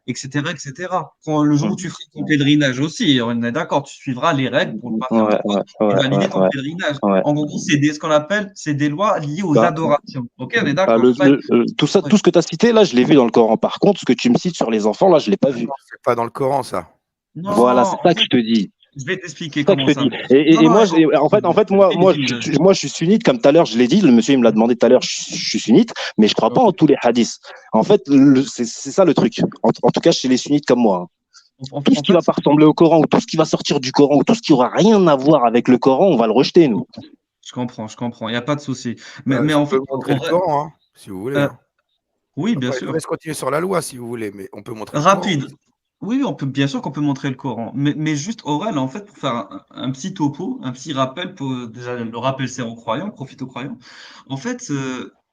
A: etc., etc. Le jour où tu feras ton pèlerinage aussi, on est d'accord, tu suivras les règles pour ne pas faire de faute et valider ton pèlerinage.
D: Ouais.
A: En gros, ce qu'on appelle, c'est des lois liées aux
D: Bah,
A: adorations. Ok, on est
D: bah,
A: d'accord.
D: tout ça, tout ce que tu as cité, là, je l'ai vu dans le Coran. Par contre, ce que tu me cites sur les enfants, là, je l'ai pas vu.
B: Non, c'est pas dans le Coran, ça.
A: Non,
D: Voilà, c'est
A: en
D: ça que
A: fait,
D: je te dis.
A: je vais t'expliquer
D: C'est ça que
A: comment
D: je te
A: ça
D: dis.
A: marche.
D: Et
A: Non,
D: moi,
A: je
D: moi, je suis sunnite, comme tout à l'heure, je l'ai dit. Le monsieur, il me l'a demandé tout à l'heure, je suis sunnite, mais je crois pas en tous les hadiths. En fait, c'est ça le truc. En tout cas, chez les sunnites comme moi. Tout ce qui va pas ressembler au Coran, ou tout ce qui va sortir du Coran, ou tout ce qui aura rien à voir avec le Coran, on va le rejeter, nous.
A: je comprends, il n'y a pas de souci. Mais
B: Je
A: en
B: peux
A: fait,
B: montrer le Coran, hein, si vous voulez. Hein.
A: oui, bien
B: Après, je vous
A: sûr.
B: laisse continuer sur la loi, si vous voulez, mais on peut montrer le Coran.
A: Rapide. Oui, bien sûr qu'on peut montrer le Coran. Mais juste, Aurel, en fait, pour faire un petit topo, un petit rappel, déjà, le rappel sert aux croyants, profite aux croyants. En fait,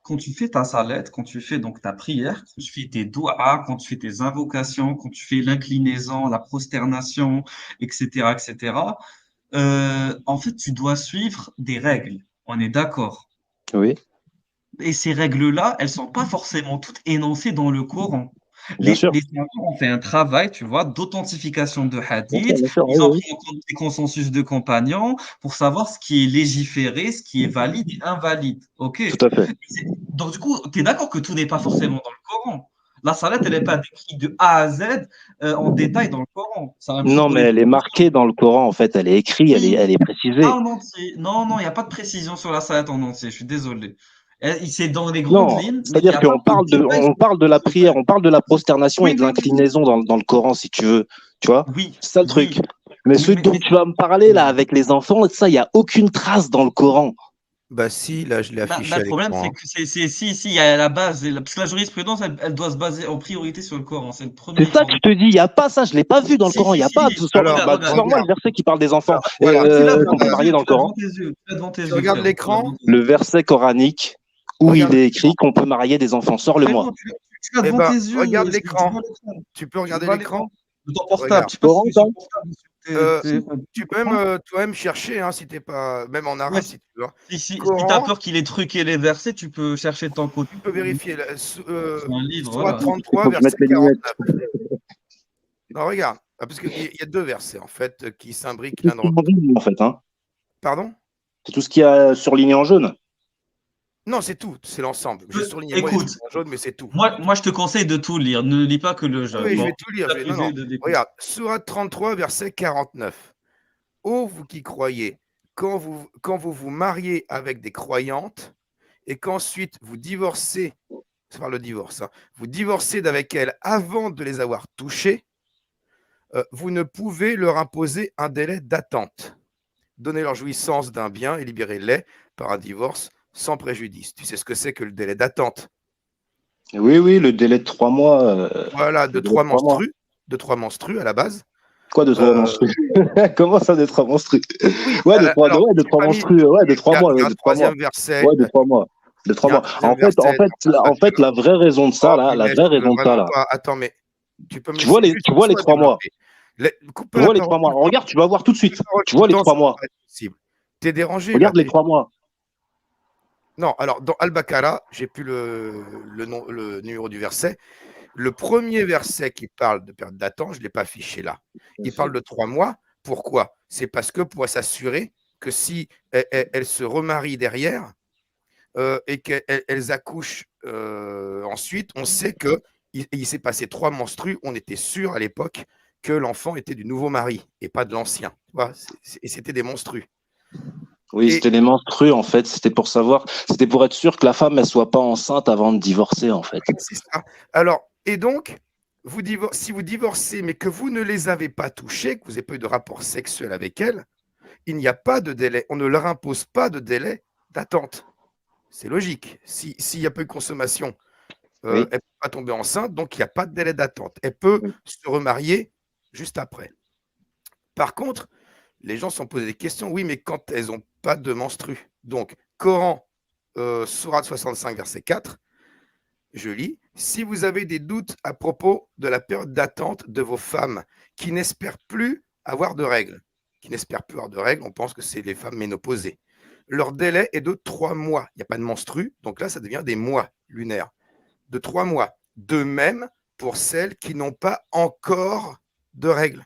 A: quand tu fais ta salette, quand tu fais donc ta prière, quand tu fais tes doigts, quand tu fais tes invocations, quand tu fais l'inclinaison, la prosternation, etc., etc., en fait, tu dois suivre des règles. On est d'accord.
D: Oui,
A: Et ces règles-là, elles sont pas forcément toutes énoncées dans le Coran.
D: bien sûr.
A: Les savants ont fait un travail, tu vois, d'authentification de hadith.
D: Bien sûr,
A: Ils ont
D: oui.
A: pris en compte les consensus de compagnons pour savoir ce qui est légiféré, ce qui est valide et invalide. OK?
D: Tout à fait.
A: Donc, du coup, tu es d'accord que tout n'est pas forcément dans le Coran. La salat, elle n'est pas décrite de A à Z en détail dans le Coran. C'est la même chose
D: Non,
A: pour
D: mais
A: les
D: elle est marquée dans le Coran, en fait. Elle est écrite, elle est précisée.
A: pas en entier. Non, il n'y a pas de précision sur la salat en entier. Je suis désolé. C'est dans les grandes
D: Non,
A: lignes, mais il n'y
D: c'est-à-dire
A: a pas
D: qu'on
A: de
D: on parle de la prière, on parle de la prosternation
A: Oui,
D: et de
A: oui,
D: l'inclinaison dans le Coran, si tu veux. Tu vois?
A: oui,
D: C'est ça le truc.
A: oui.
D: Mais ce dont tu vas me parler, là, avec les enfants, ça, il n'y a aucune trace dans le Coran.
B: Bah si, là, je l'ai affiché à
A: Le problème,
B: l'écran.
A: c'est que si, il y a la base, parce que la jurisprudence, elle doit se baser en priorité sur le Coran. C'est le premier.
D: C'est ça que je te dis, il n'y a pas ça, je ne l'ai pas vu dans le Coran, il n'y a pas.
B: Alors,
A: regarde.
D: Le verset qui parle des enfants
B: Voilà.
D: qu'on peut marier dans le Coran.
A: Tu l'as devant tes
B: Tu
A: yeux,
B: regardes
A: frère.
B: l'écran.
D: Le verset coranique où
B: Regarde
D: il est écrit qu'on peut marier des enfants. Sors-le-moi.
A: Frérot, tu l'as
B: Eh
A: devant
B: ben,
A: tes yeux.
B: regarde
A: tu
B: l'écran.
A: vois l'écran.
B: Tu peux regarder
A: vois
B: l'écran.
A: De ton portable.
B: Regarde.
A: Je sais pas si c'est
D: Coran,
A: sur portable ou sur téléphone.
B: Tu peux même toi-même chercher, hein, si t'es pas, même en arabe,
A: Ouais,
B: si tu veux.
A: si
B: Coran.
A: t'as peur qu'il ait truqué les versets, tu peux chercher de ton côté.
B: Tu peux vérifier.
A: C'est un livre,
B: Sourate
A: voilà.
B: 33,
D: Faut que je
B: verset
D: mette les lunettes.
B: 49. Non, regarde. Parce qu'il y a deux versets, en fait, qui s'imbriquent l'un dans l'autre.
D: En fait, hein.
B: Pardon?
D: C'est tout ce qu'il y a surligné en jaune.
B: Non, c'est tout. C'est l'ensemble. J'ai surligné moi,
A: Écoute,
B: les trucs en jaune, mais c'est tout.
A: moi, je te conseille de tout lire. Ne lis pas que le jaune.
B: Oui, je
A: Bon,
B: vais tout lire.
A: t'as
B: Non, non.
A: privé de
B: Regarde, Sourate 33, verset 49. Ô vous qui croyez, quand vous vous mariez avec des croyantes et qu'ensuite vous divorcez c'est par le divorce, hein, vous divorcez d'avec elles avant de les avoir touchées, vous ne pouvez leur imposer un délai d'attente. Donner leur jouissance d'un bien et libérer-les par un divorce sans préjudice. Tu sais ce que c'est que le délai d'attente?
D: Oui, oui, le délai de 3 mois.
B: Voilà,
D: Le
B: de
D: délai
B: 3
D: de 3 mois.
B: menstrues à la base.
D: Quoi de 3
B: Euh,
D: menstrues? Comment ça, de 3 menstrues?
B: oui,
D: Ouais, de 3
B: alors,
D: ouais, de
B: j'ai
D: 3
B: pas mis,
D: menstrues, ouais, de
B: il
D: 3
B: y a,
D: mois,
B: il y
D: ouais,
B: a un
D: de 3 mois.
B: troisième verset,
D: Ouais, de 3 mois. De 3
B: il y a un
D: mois.
B: troisième
D: En fait,
B: verset dans
D: en fait,
B: Al-Baqarah.
D: la vraie raison de ça,
B: Oh,
D: là, la
B: punaise,
D: vraie
B: je peux
D: raison de ça,
B: vraiment
D: là,
B: pas. Attends, mais tu peux me
D: tu vois
B: laisser juste
D: tu
B: une
D: vois les
B: fois
D: 3 mois.
B: développer. Coupe
D: Tu
B: pas la
D: vois les
B: parole
D: 3
B: tout
D: mois.
B: le temps.
D: Regarde, tu vas voir tout de
B: Coupe
D: suite.
B: la parole
D: Tu
B: tout
D: vois
B: le
D: les
B: temps,
D: 3
B: ça va
D: mois.
B: pas être possible. T'es dérangé là.
D: Regarde les 3 mois.
B: Non, alors dans Al-Baqarah, j'ai plus le numéro du verset. Le premier verset qui parle de période d'attente, je ne l'ai pas affiché là. Il parle de 3 mois. Pourquoi? C'est parce que pour s'assurer que si elles se remarient derrière et qu'elles accouchent ensuite, on sait qu'il s'est passé 3 menstrues. On était sûr à l'époque que l'enfant était du nouveau mari et pas de l'ancien. Tu vois, et c'était des menstrues.
D: Oui,
B: Et
D: c'était les menstrues, en fait. C'était pour savoir, c'était pour être sûr que la femme, elle soit pas enceinte avant de divorcer, en fait.
B: c'est ça. Alors, et donc, si vous divorcez, mais que vous ne les avez pas touchées, que vous n'avez pas eu de rapport sexuel avec elles, il n'y a pas de délai. On ne leur impose pas de délai d'attente. C'est logique. S'il n'y a pas eu de consommation, elle ne
D: Oui.
B: peut pas tomber enceinte, donc il n'y a pas de délai d'attente. Elle peut
D: Oui.
B: se remarier juste après. Par contre, les gens se sont posé des questions. Oui, mais quand elles n'ont pas de menstrues. Donc, Coran, Sourate 65, verset 4, je lis, si vous avez des doutes à propos de la période d'attente de vos femmes qui n'espèrent plus avoir de règles, on pense que c'est les femmes ménopausées. Leur délai est de 3 mois. Il n'y a pas de menstrues, donc là, ça devient des mois lunaires. De 3 mois. De même pour celles qui n'ont pas encore de règles.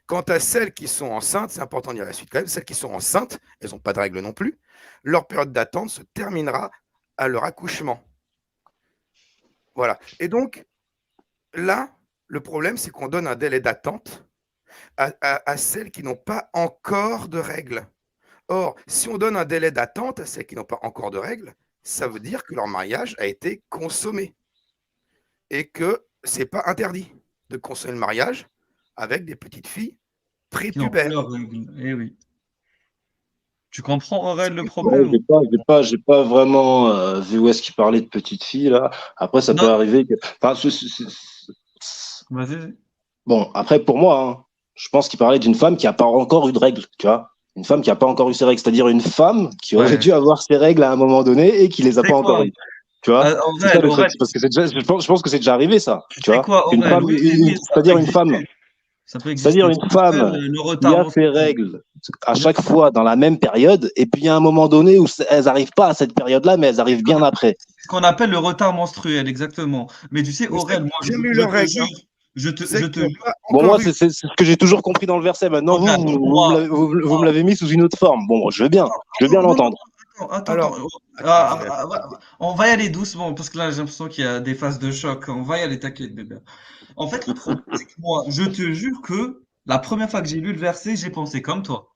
B: Quant à celles qui sont enceintes, c'est important de dire la suite quand même, celles qui sont enceintes, elles n'ont pas de règles non plus, leur période d'attente se terminera à leur accouchement. Voilà. Et donc, là, le problème, c'est qu'on donne un délai d'attente à celles qui n'ont pas encore de règles. Or, si on donne un délai d'attente à celles qui n'ont pas encore de règles, ça veut dire que leur mariage a été consommé et que ce n'est pas interdit de consommer le mariage avec des petites filles
A: Qui n'ont pas
B: prépubères.
A: leurs règles. Eh oui. Tu comprends, Aurèle, le
D: Ouais,
A: problème?
D: j'ai pas vraiment vu où est-ce qu'il parlait de petites filles, là. Après, ça peut
A: Non,
D: arriver que. Enfin,
A: vas-y.
D: bon, après, pour moi, hein, je pense qu'il parlait d'une femme qui n'a pas encore eu de règles, tu vois. Une femme qui n'a pas encore eu ses règles, c'est-à-dire une femme qui aurait
A: Ouais.
D: dû avoir ses règles à un moment donné et qui les a
A: C'est
D: pas encore
A: quoi?
D: eues. Tu vois, c'est ça
A: Aurèle,
D: le truc.
A: Aurèle,
D: Parce que je pense que c'est déjà arrivé, ça.
A: tu
D: Tu
A: sais
D: vois,
A: quoi,
D: une
A: Aurèle?
D: femme,
A: Oui, oui, ça peut
D: c'est-à-dire une femme,
A: exister. Ça peut
D: c'est-à-dire
A: exister. Ce
D: une
A: qu'on appelle
D: femme
A: le
D: qui
A: retard
D: a ses
A: menstruel.
D: règles à
A: Bien
D: chaque
A: sûr.
D: fois dans la même période, et puis il y a un moment donné où elles n'arrivent pas à cette période-là, mais elles arrivent bien après.
A: C'est ce qu'on appelle le retard menstruel, exactement. Mais tu sais,
B: Mais
A: Aurèle, moi,
B: j'ai eu
A: je
B: leurs
A: te
B: règles.
A: jure, je
B: Celles qui
A: te
B: n'ont
A: jure,
B: pas
D: Bon, moi,
B: encore eu.
D: c'est ce que j'ai toujours compris dans le verset. Maintenant,
A: regarde,
D: vous me l'avez mis sous une autre forme. Bon, je veux bien
A: non, non,
D: l'entendre.
A: attends,
B: Alors,
A: on va y aller doucement, parce que là, j'ai l'impression qu'il y a des phases de choc. On va y aller, t'inquiète, bébé. En fait, le problème, c'est que moi, je te jure que la première fois que j'ai lu le verset, j'ai pensé comme toi.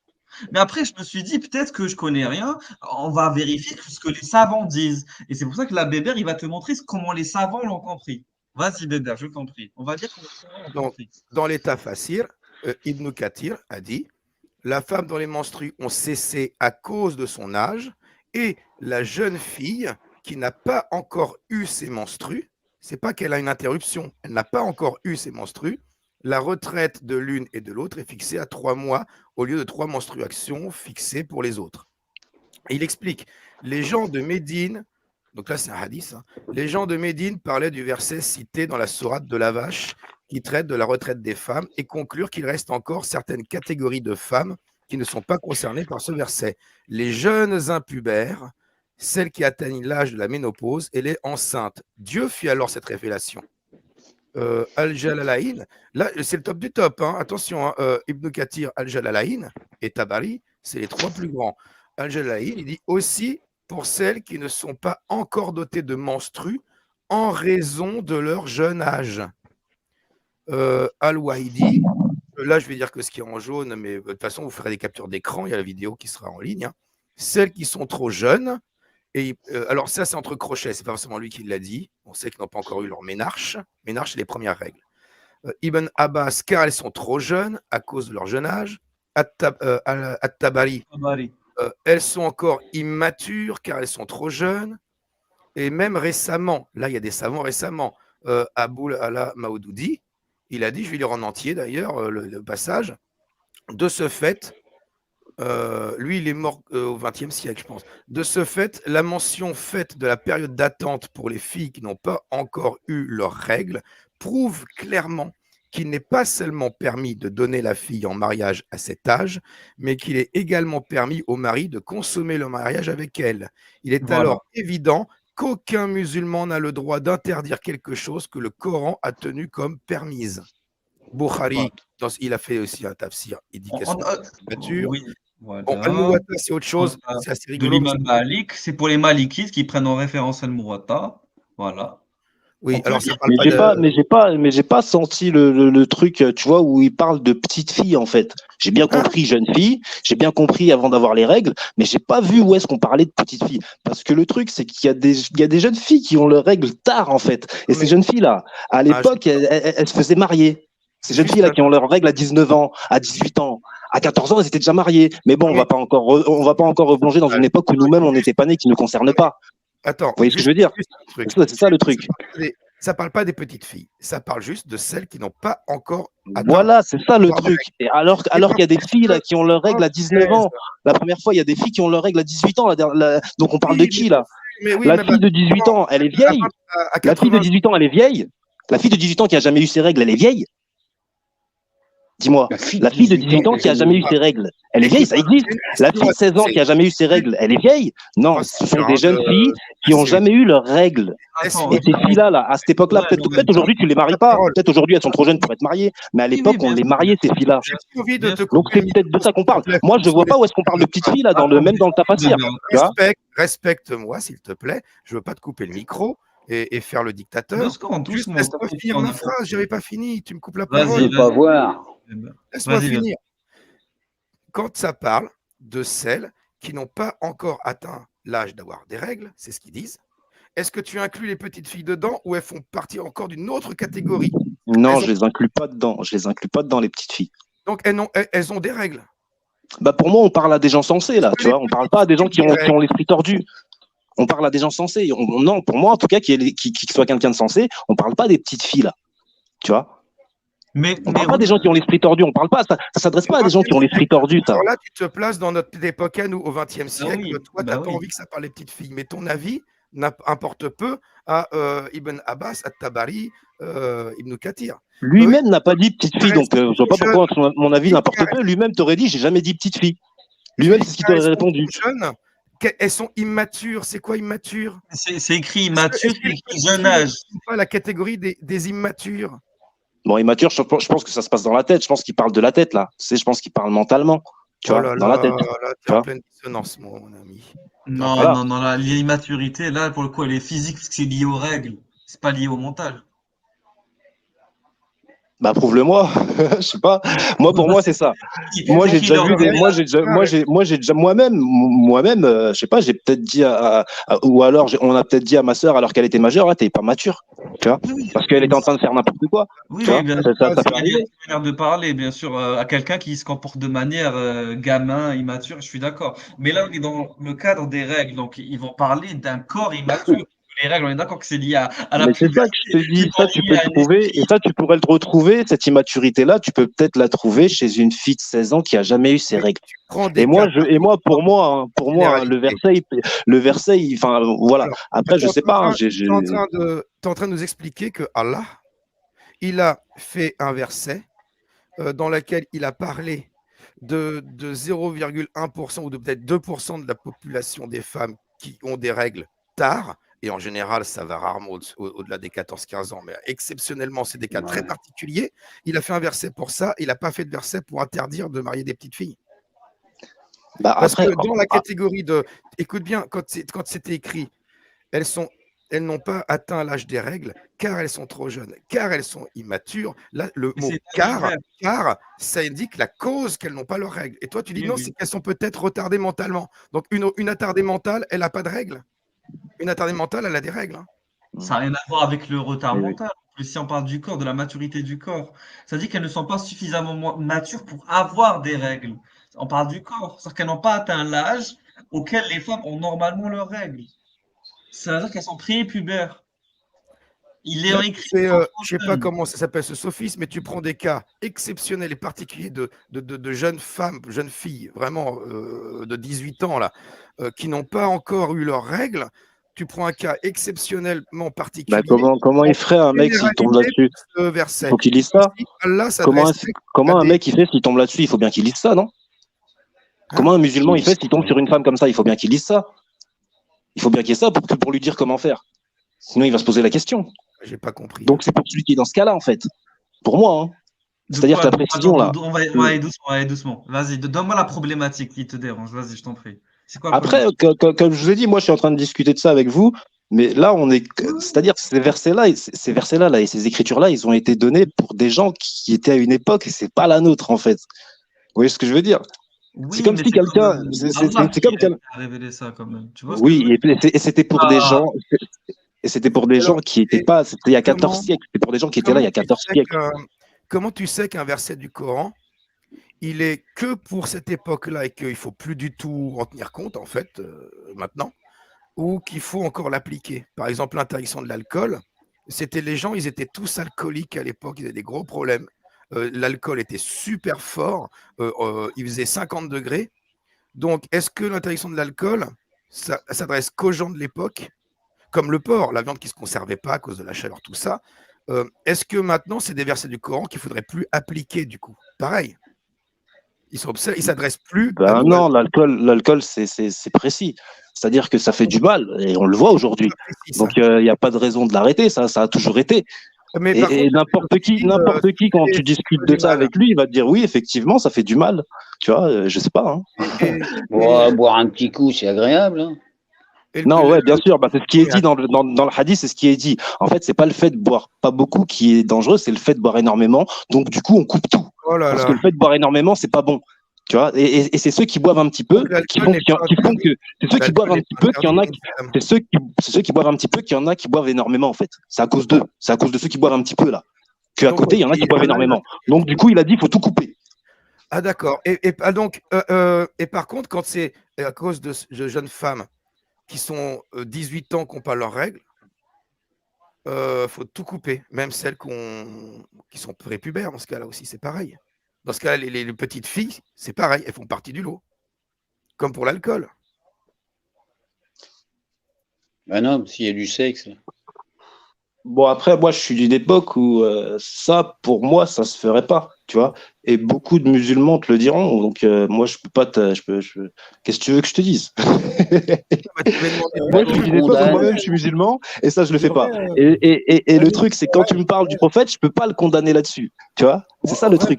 A: Mais après, je me suis dit, peut-être que je connais rien. On va vérifier ce que les savants disent. Et c'est pour ça que la Bébert, il va te montrer comment les savants l'ont compris. Vas-y, Bébert, je t'en prie. On va dire comment les savants l'ont
B: donc,
A: compris.
B: dans l'état Fassir, Ibn Kathir a dit la femme dont les menstrues ont cessé à cause de son âge et la jeune fille qui n'a pas encore eu ses menstrues, c'est pas qu'elle a une interruption, elle n'a pas encore eu ses menstrues, la retraite de l'une et de l'autre est fixée à 3 mois au lieu de 3 menstruations fixées pour les autres. Et il explique, les gens de Médine, donc là c'est un hadith, hein, les gens de Médine parlaient du verset cité dans la sourate de la vache qui traite de la retraite des femmes et conclure qu'il reste encore certaines catégories de femmes qui ne sont pas concernées par ce verset. Les jeunes impubères, celles qui atteignent l'âge de la ménopause et les enceintes. Dieu fit alors cette révélation. Al-Jalalaïn, là c'est le top du top, hein. Attention, hein, Ibn Kathir, Al-Jalalaïn et Tabari, c'est les 3 plus grands. Al-Jalalaïn, il dit aussi pour celles qui ne sont pas encore dotées de menstrues en raison de leur jeune âge. Al-Wahidi, là je vais dire que ce qui est en jaune, mais de toute façon vous ferez des captures d'écran, il y a la vidéo qui sera en ligne. Hein. Celles qui sont trop jeunes Alors ça, c'est entre crochets, c'est pas forcément lui qui l'a dit. On sait qu'ils n'ont pas encore eu leur ménarche. Ménarche, c'est les premières règles. Ibn Abbas, car elles sont trop jeunes à cause de leur jeune âge. At-Tabari, elles sont encore immatures car elles sont trop jeunes. Et même récemment, là, il y a des savants récemment, Aboul Ala Maoudoudi, il a dit, je vais lire en entier d'ailleurs, le passage, de ce fait, lui, il est mort au XXe siècle, je pense. De ce fait, la mention faite de la période d'attente pour les filles qui n'ont pas encore eu leurs règles prouve clairement qu'il n'est pas seulement permis de donner la fille en mariage à cet âge, mais qu'il est également permis au mari de consommer le mariage avec elle. Il est alors évident qu'aucun musulman n'a le droit d'interdire quelque chose que le Coran a tenu comme permise. Bukhari, il a fait aussi un tafsir, il dit qu'elles sont matures.
A: Oui, voilà.
B: Bon, Al-Muwatta, c'est autre chose, c'est assez
A: De
B: rigolo.
A: l'imam Malik, c'est pour les malikites qui prennent en référence Al-Muwatta. Voilà.
B: Oui,
A: En
B: alors
A: plus,
B: ça parle
D: Mais j'ai pas senti le truc, tu vois, où il parle de petite fille en fait. J'ai bien compris jeune fille, j'ai bien compris avant d'avoir les règles, mais j'ai pas vu où est-ce qu'on parlait de petite fille. Parce que le truc, c'est qu'il y a des jeunes filles qui ont leurs règles tard en fait. Et ces jeunes filles là, à l'époque, elles se faisaient marier. Ces jeunes filles là qui ont leurs règles à 19 ans, à 18 ans. À 14 ans, elles étaient déjà mariées. Mais bon, on va pas encore replonger dans une époque où nous-mêmes, on n'était pas nés, qui ne nous concerne pas.
B: Attends,
D: vous voyez ce que je veux dire? C'est ça le truc.
B: Ça parle pas des petites filles, ça parle juste de celles qui n'ont pas encore atteint.
D: Voilà, c'est ça le truc. Et alors qu'il y a des filles là qui ont leurs règles à 19 ans. La première fois, il y a des filles qui ont leurs règles à 18 ans. Donc on parle de qui là? La fille de 18 ans, elle est vieille. La fille de 18 ans, elle est vieille. La fille de 18 ans qui a jamais eu ses règles, elle est vieille. Dis-moi, la fille de 18 ans qui a jamais eu ses règles, elle est vieille, ça existe. La fille de 16 ans qui a jamais eu ses règles, elle est vieille. Non, ce sont des jeunes filles qui ont jamais eu leurs règles. Et ces filles-là, à cette époque-là, peut-être aujourd'hui tu les maries pas. Peut-être aujourd'hui elles sont trop jeunes pour être mariées. Mais à l'époque, on les mariait ces filles-là. Donc c'est peut-être de ça qu'on parle. Moi, je vois pas où est-ce qu'on parle de petites filles là, même dans le tafsir.
B: Respecte-moi, s'il te plaît. Je veux pas te couper le micro. Et faire le dictateur. Laisse-moi finir ma phrase, j'avais pas fini, tu me coupes la parole.
C: Je veux pas voir.
B: Laisse-moi finir. Quand ça parle de celles qui n'ont pas encore atteint l'âge d'avoir des règles, c'est ce qu'ils disent, est-ce que tu inclus les petites filles dedans ou elles font partie encore d'une autre catégorie?
D: Non, je les inclus pas dedans. Je les inclus pas dedans, les petites filles.
B: Donc elles ont des règles.
D: Bah pour moi, on parle à des gens sensés là, tu vois. On parle pas à des gens qui ont l'esprit tordu. On parle à des gens sensés. Non, pour moi, en tout cas, qui soit quelqu'un de sensé, on parle pas des petites filles, là. Tu vois? On parle pas des gens qui ont l'esprit tordu. On parle pas, ça s'adresse pas à des gens qui ont l'esprit tordu, ça.
B: Alors là, tu te places dans notre époque à nous, au XXe siècle. Toi, tu n'as pas envie que ça parle des petites filles. Mais ton avis importe peu à Ibn Abbas, At-Tabari, Ibn Kathir.
D: Lui-même n'a pas dit petite fille, donc je ne vois pas pourquoi mon avis n'importe peu. Lui-même t'aurait dit, j'ai jamais dit petite fille. Lui-même, c'est ce qu'il t'aurait répondu.
B: Elles sont immatures. C'est quoi immature?
A: C'est écrit immature, c'est écrit jeune âge.
B: Pas la catégorie des immatures.
D: Bon, immature, je pense que ça se passe dans la tête. Je pense qu'il parle de la tête, là. Tu sais, je pense qu'il parle mentalement. Tu vois, dans la tête.
B: Là, tu es en pleine dissonance, mon ami.
A: Non, l'immaturité, là, pour le coup, elle est physique, parce que c'est lié aux règles. C'est pas lié au mental.
D: Bah prouve-le-moi, je sais pas. Moi pour moi c'est ça. Moi j'ai déjà vu moi-même, je sais pas, j'ai peut-être dit ou alors on a peut-être dit à ma sœur alors qu'elle était majeure, là t'es pas mature, tu vois, parce qu'elle était en train de faire n'importe quoi.
A: Oui,
D: bien sûr.
A: Ça peut arriver. Une manière de parler, bien sûr, à quelqu'un qui se comporte de manière gamin, immature, je suis d'accord. Mais là on est dans le cadre des règles, donc ils vont parler d'un corps immature. Les règles, on est d'accord que c'est lié à la
D: mais c'est ça que je te dis, ça tu peux le trouver, et ça tu pourrais le retrouver, cette immaturité-là, tu peux peut-être la trouver chez une fille de 16 ans qui a jamais eu ses règles. Et moi, pour moi, le verset, enfin voilà. Après, je sais pas.
B: Tu es en train de nous expliquer que Allah, il a fait un verset dans lequel il a parlé de 0,1% ou de peut-être 2% de la population des femmes qui ont des règles tard. Et en général, ça va rarement au-delà des 14-15 ans. Mais exceptionnellement, c'est des cas très particuliers. Il a fait un verset pour ça. Il n'a pas fait de verset pour interdire de marier des petites filles. Parce que dans la catégorie de... Écoute bien, quand c'était écrit, elles n'ont pas atteint l'âge des règles car elles sont trop jeunes, car elles sont immatures. Là, le mot car, ça indique la cause qu'elles n'ont pas leurs règles. Et toi, tu dis non, c'est qu'elles sont peut-être retardées mentalement. Donc, une attardée mentale, elle n'a pas de règles. Une attardée mentale, elle a des règles. Hein.
A: Ça n'a rien à voir avec le retard
D: Oui, oui.
A: mental. En plus, si on parle du corps, de la maturité du corps, ça dit qu'elles ne sont pas suffisamment matures pour avoir des règles. On parle du corps, c'est-à-dire qu'elles n'ont pas atteint l'âge auquel les femmes ont normalement leurs règles. Ça veut dire qu'elles sont prépubères. Il est
B: Là,
A: écrit
B: je
A: en
B: sais pas
A: jeune.
B: comment ça s'appelle ce sophisme, mais tu prends des cas exceptionnels et particuliers de jeunes femmes, jeunes filles, vraiment de 18 ans, là, qui n'ont pas encore eu leurs règles. Tu prends un cas exceptionnellement
D: Bah,
B: particulier.
D: comment il ferait un mec s'il tombe là-dessus?
B: Ce
D: Il
B: verset.
D: faut qu'il lise ça.
B: Ici, Allah
D: Comment
B: s'adresse
D: comment
B: à
D: un
B: des-
D: mec il fait s'il tombe là-dessus? Il faut bien qu'il lise ça, non?
B: Hein?
D: Comment un musulman il fait s'il tombe sur une femme comme ça? Il faut bien qu'il lise ça. Il faut bien qu'il y ait ça pour lui dire comment faire. Sinon, il va se poser la question.
B: J'ai pas compris.
D: Donc, c'est pour celui qui est dans ce cas-là, en fait. Pour moi, hein.
A: De
D: C'est-à-dire
A: quoi?
D: que la précision, là.
A: On va aller doucement, on va aller doucement. Vas-y, donne-moi la problématique qui te dérange. Vas-y, je t'en prie. C'est quoi la
D: Après,
A: problématique?
D: comme je vous ai dit, moi, je suis en train de discuter de ça avec vous. Mais là, c'est-à-dire que ces versets-là, là, et ces écritures-là, ils ont été donnés pour des gens qui étaient à une époque et c'est pas la nôtre, en fait. Vous voyez ce que je veux dire?
A: Oui,
D: C'est comme
A: mais
D: si
A: c'est quand
D: quelqu'un,
A: même
D: c'est
A: Allah
D: c'est
A: qui
D: comme quelqu'un.
A: a révélé ça quand même. Tu vois ce que je veux
D: Oui,
A: dire?
D: et c'était pour des
A: Ah,
D: gens, et c'était pour des gens
B: Alors,
D: qui étaient
B: et
D: pas, c'était il y a 14
B: comment,
D: siècles, c'était pour des gens qui étaient là il y a 14 siècles.
B: comment tu sais qu'un verset du Coran, il est que pour cette époque-là et qu'il ne faut plus du tout en tenir compte, en fait, maintenant, ou qu'il faut encore l'appliquer? Par exemple, l'interdiction de l'alcool, c'était les gens, ils étaient tous alcooliques à l'époque, ils avaient des gros problèmes. L'alcool était super fort, il faisait 50 degrés. Donc, est-ce que l'interdiction de l'alcool, ça s'adresse qu'aux gens de l'époque, comme le porc, la viande qui ne se conservait pas à cause de la chaleur, tout ça? Est-ce que maintenant, c'est des versets du Coran qu'il ne faudrait plus appliquer, du coup? Pareil, ils ne s'adressent plus à
D: Ben
B: nous.
D: non, l'alcool, c'est précis. C'est-à-dire que ça fait du mal, et on le voit aujourd'hui. Donc, il n'y a pas de raison de l'arrêter, ça a toujours été.
B: Mais par
D: Et
B: contre,
D: n'importe qui, quand tu discutes de ça
B: mal.
D: avec lui, il va te dire oui, effectivement, ça fait du mal. Tu vois, je sais pas. Hein.
C: Boire un petit coup, c'est agréable. Hein.
D: Non, ouais, bien sûr, bah, c'est ce qui est dit dans le hadith, c'est ce qui est dit. En fait, c'est pas le fait de boire pas beaucoup qui est dangereux, c'est le fait de boire énormément. Donc, du coup, on coupe tout.
B: Oh là
D: Parce
B: là.
D: que le fait de boire énormément, c'est pas bon. Tu vois, et c'est ceux qui boivent un petit peu qui font que c'est ceux qui boivent un petit peu qu'il y en a c'est ceux qui boivent un petit peu qu'il y en a qui boivent énormément en fait. C'est à cause d'eux, c'est à cause de ceux qui boivent un petit peu là. Que à côté, il y en a qui boivent énormément. Donc du coup, il a dit il faut tout couper.
B: Ah d'accord. Donc et par contre, quand c'est à cause de jeunes femmes qui sont 18 ans qui n'ont pas leurs règles, faut tout couper, même celles qui sont prépubères. Dans ce cas-là aussi, c'est pareil. Dans ce cas-là, les petites filles, c'est pareil, elles font partie du lot. Comme pour l'alcool.
C: Ben non, s'il y a du sexe.
D: Bon, après, moi, je suis d'une époque où ça, pour moi, ça se ferait pas, tu vois. Et beaucoup de musulmans te le diront. Donc, moi, je peux pas. Qu'est-ce que tu veux que je te dise? Moi, je suis d'une époque où moi-même, je suis musulman, et ça, je le fais pas. Et le truc, c'est quand tu me parles du prophète, je peux pas le condamner là-dessus, tu vois. C'est ça le truc.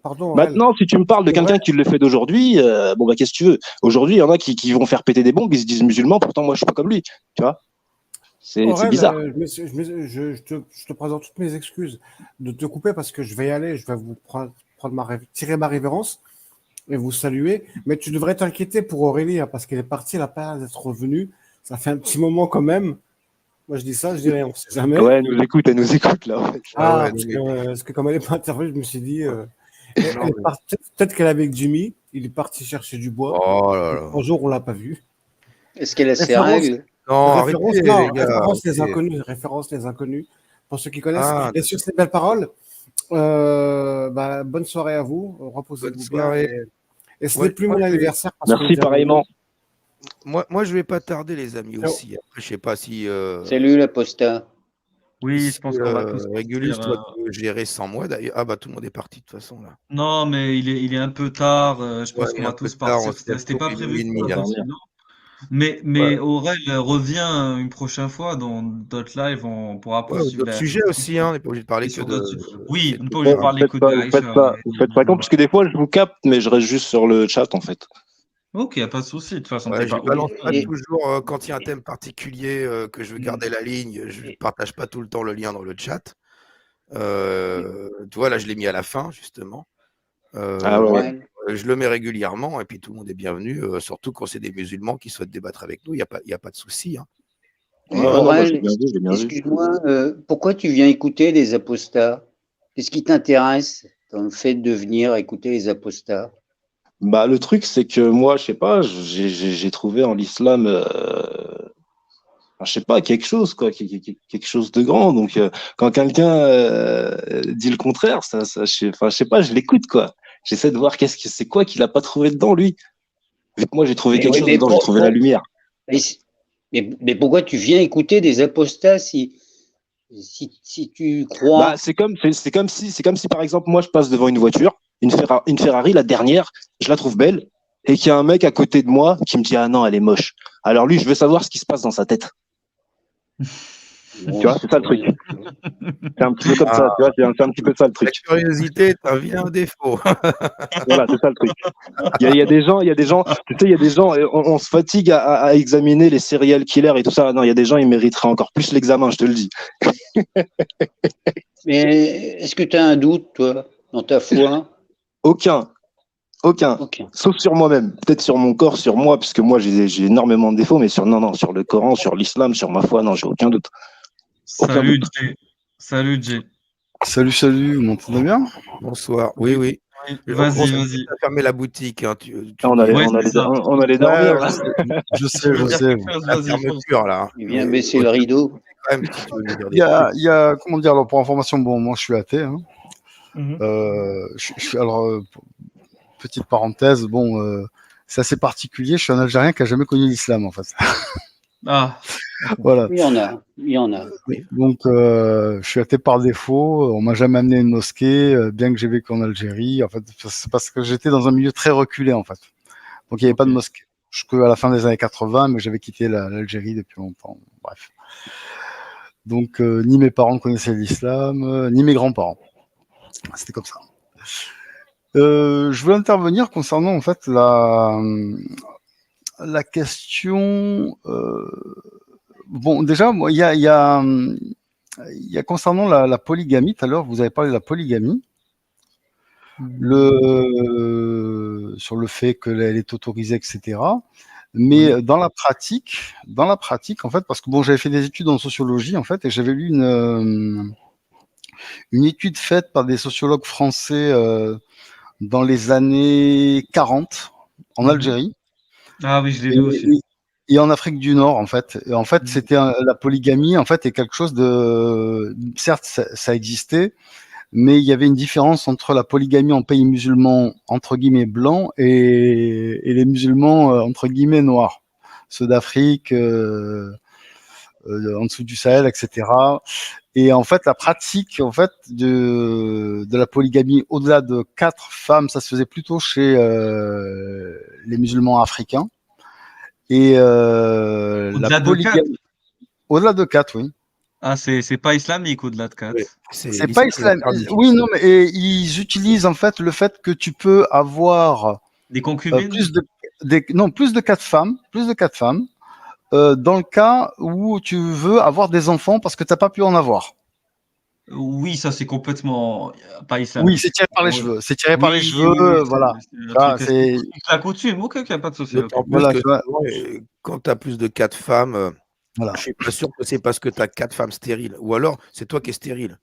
E: Pardon,
D: Maintenant, si tu me parles de quelqu'un qui le fait d'aujourd'hui, bon, bah, qu'est-ce que tu veux? Aujourd'hui, il y en a qui vont faire péter des bombes, ils se disent musulmans, pourtant, moi, je suis pas comme lui, tu vois. C'est bizarre.
E: Je te présente toutes mes excuses de te couper parce que je vais y aller, je vais vous tirer ma révérence et vous saluer. Mais tu devrais t'inquiéter pour Aurélie hein, parce qu'elle est partie, elle n'a pas d'être revenue. Ça fait un petit moment quand même. Moi, je dis ça, je dis rien, on sait jamais.
D: Ouais, elle nous écoute là. En fait.
E: Parce que comme elle n'est pas intervenue, je me suis dit, peut-être qu'elle est avec Jimmy, il est parti chercher du bois.
B: Oh là là.
E: Un jour, on l'a pas vu.
C: Est-ce qu'elle a ses règles?
B: Non,
E: référence les inconnus. Pour ceux qui connaissent. Et sur ces belles paroles, bonne soirée à vous. Reposez-vous bien. Et ce n'est plus mon anniversaire.
D: Merci pareillement.
B: Moi, je vais pas tarder, les amis, aussi. Après, je sais pas si.
C: Salut, l'apostat.
A: Oui, je pense qu'on va tous.
B: Régulus doit gérer sans moi, d'ailleurs. Ah, bah, tout le monde est parti, de toute façon, là.
A: Non, mais il est un peu tard. Je pense qu'on va tous partir. C'était pas prévu. Mais Aurel revient une prochaine fois dans d'autres lives. On pourra poursuivre.
B: D'autres sujets aussi, hein. On n'est pas obligé de parler que de.
A: Oui, on n'est pas obligé de parler que
D: de. Vous faites pas compte, parce que des fois, je vous capte, mais je reste juste sur le chat, en fait.
A: Ok, pas de souci. De toute façon,
B: je balance pas toujours quand il y a un thème particulier que je veux garder la ligne. Je ne partage pas tout le temps le lien dans le chat. Tu vois, là, je l'ai mis à la fin, justement. Je le mets régulièrement et puis tout le monde est bienvenu, surtout quand c'est des musulmans qui souhaitent débattre avec nous. Il n'y a pas de souci. Hein.
C: Et
D: Ouais, non, bah,
C: Aurel,
D: j'ai bien vu, j'ai bien vu.
C: excuse-moi, pourquoi tu viens écouter les apostats? Qu'est-ce qui t'intéresse dans le fait de venir écouter les apostats?
D: Bah, le truc, c'est que moi, je sais pas, j'ai trouvé en l'islam, enfin, je sais pas, quelque chose, quoi, quelque chose de grand. Donc, quand quelqu'un dit le contraire, enfin, je sais pas, je l'écoute, quoi. J'essaie de voir c'est quoi qu'il a pas trouvé dedans, lui. Vu que moi, j'ai trouvé
C: Mais
D: quelque
C: oui,
D: chose dedans, j'ai trouvé la lumière.
C: mais, mais pourquoi tu viens écouter des apostats si tu
D: Bah,
C: crois?
D: c'est comme si, par exemple, moi, je passe devant une voiture, une Ferrari, la dernière, je la trouve belle, et qu'il y a un mec à côté de moi qui me dit, ah non, elle est moche. Alors lui, je veux savoir ce qui se passe dans sa tête.
C: Bon,
D: Tu vois, c'est ça le truc. C'est un petit peu comme ça, tu vois, c'est un petit peu ça le
B: La
D: truc.
B: curiosité est un vilain défaut.
D: Voilà, c'est ça le truc. Il y a des gens, tu sais, il y a des gens, on se fatigue à examiner les serial killers et tout ça. Non, il y a des gens, ils mériteraient encore plus l'examen, je te le dis.
C: mais est-ce que tu as un doute, toi, dans ta foi?
D: Aucun.
C: Ok.
D: Sauf sur moi-même. Peut-être sur mon corps, sur moi, puisque moi, j'ai énormément de défauts, mais non, sur le Coran, sur l'islam, sur ma foi, non, j'ai aucun doute. Aucun
A: Salut,
D: doute.
A: Jay. Salut, Jay.
H: Salut, vous m'entendez bien?
B: Bonsoir. Oui.
A: Oui,
B: On
A: vas-y,
B: va
A: vas-y.
B: fermer la boutique. Hein.
D: On
B: dis,
D: allait,
A: Ouais,
D: on
A: c'est
D: allait,
A: ça.
D: on allait dormir, là.
H: Je
A: Tu
H: sais,
A: veux
H: je
A: dire
H: sais.
A: quelque chose,
B: la
A: vas-y, fonce.
B: fermeture là.
C: Tu viens
B: Mais
C: baisser le rideau.
B: quand même, si tu veux nous dire
H: Il
B: des trucs.
H: il y a, comment dire, alors pour information, bon, moi je suis athée. Hein.
A: Mhm.
H: Alors, petite parenthèse, bon, c'est assez particulier. Je suis un Algérien qui a jamais connu l'islam en fait.
A: Ah,
H: Voilà.
C: Il y en a.
H: Donc, je suis athée par défaut. On m'a jamais amené à une mosquée, bien que j'ai vécu en Algérie. En fait, c'est parce que j'étais dans un milieu très reculé en fait. Donc, il n'y avait pas de mosquée. Jusqu'à la fin des années 80, mais j'avais quitté l'Algérie depuis longtemps. Bref. Donc, ni mes parents connaissaient l'islam, ni mes grands-parents. C'était comme ça. Je voulais intervenir concernant en fait la question. Bon, déjà, moi, il y a concernant la polygamie. Tout à l'heure, vous avez parlé de la polygamie, sur le fait qu'elle est autorisée, etc. Mais dans la pratique, en fait, parce que bon, j'avais fait des études en sociologie, en fait, et j'avais lu une étude faite par des sociologues français dans les années 40 en Algérie.
A: Ah oui, je l'ai lu aussi.
H: Et en Afrique du Nord, en fait. Et en fait, c'était la polygamie, en fait, est quelque chose de. Certes, ça existait, mais il y avait une différence entre la polygamie en pays musulmans, entre guillemets, blancs, et les musulmans, entre guillemets, noirs. Ceux d'Afrique, en dessous du Sahel, etc. Et en fait, la pratique en fait de la polygamie au-delà de 4 femmes, ça se faisait plutôt chez les musulmans africains. Et
A: Au-delà de 4?
H: Au-delà de 4, oui.
A: Ah, c'est pas islamique au-delà de 4.
B: Oui,
H: C'est pas islamique. Oui, non, mais et ils utilisent en fait le fait que tu peux avoir
A: Des concubines?
H: plus de 4 femmes, dans le cas où tu veux avoir des enfants parce que tu n'as pas pu en avoir.
A: Oui, ça c'est complètement pas
H: Oui,
A: islamique.
H: c'est tiré par les
A: Oui.
H: cheveux. C'est tiré par les
A: Oui,
H: cheveux,
A: oui,
H: voilà.
A: c'est
H: Ah,
A: un truc,
H: c'est
A: la coutume. Ok, ok, pas de souci. ok.
B: D'autant plus
H: voilà,
B: que
H: tu vois,
B: souvent, quand tu as plus de 4 femmes,
H: voilà.
B: je suis pas sûr que c'est parce que tu as 4 femmes stériles. Ou alors, c'est toi qui es stérile.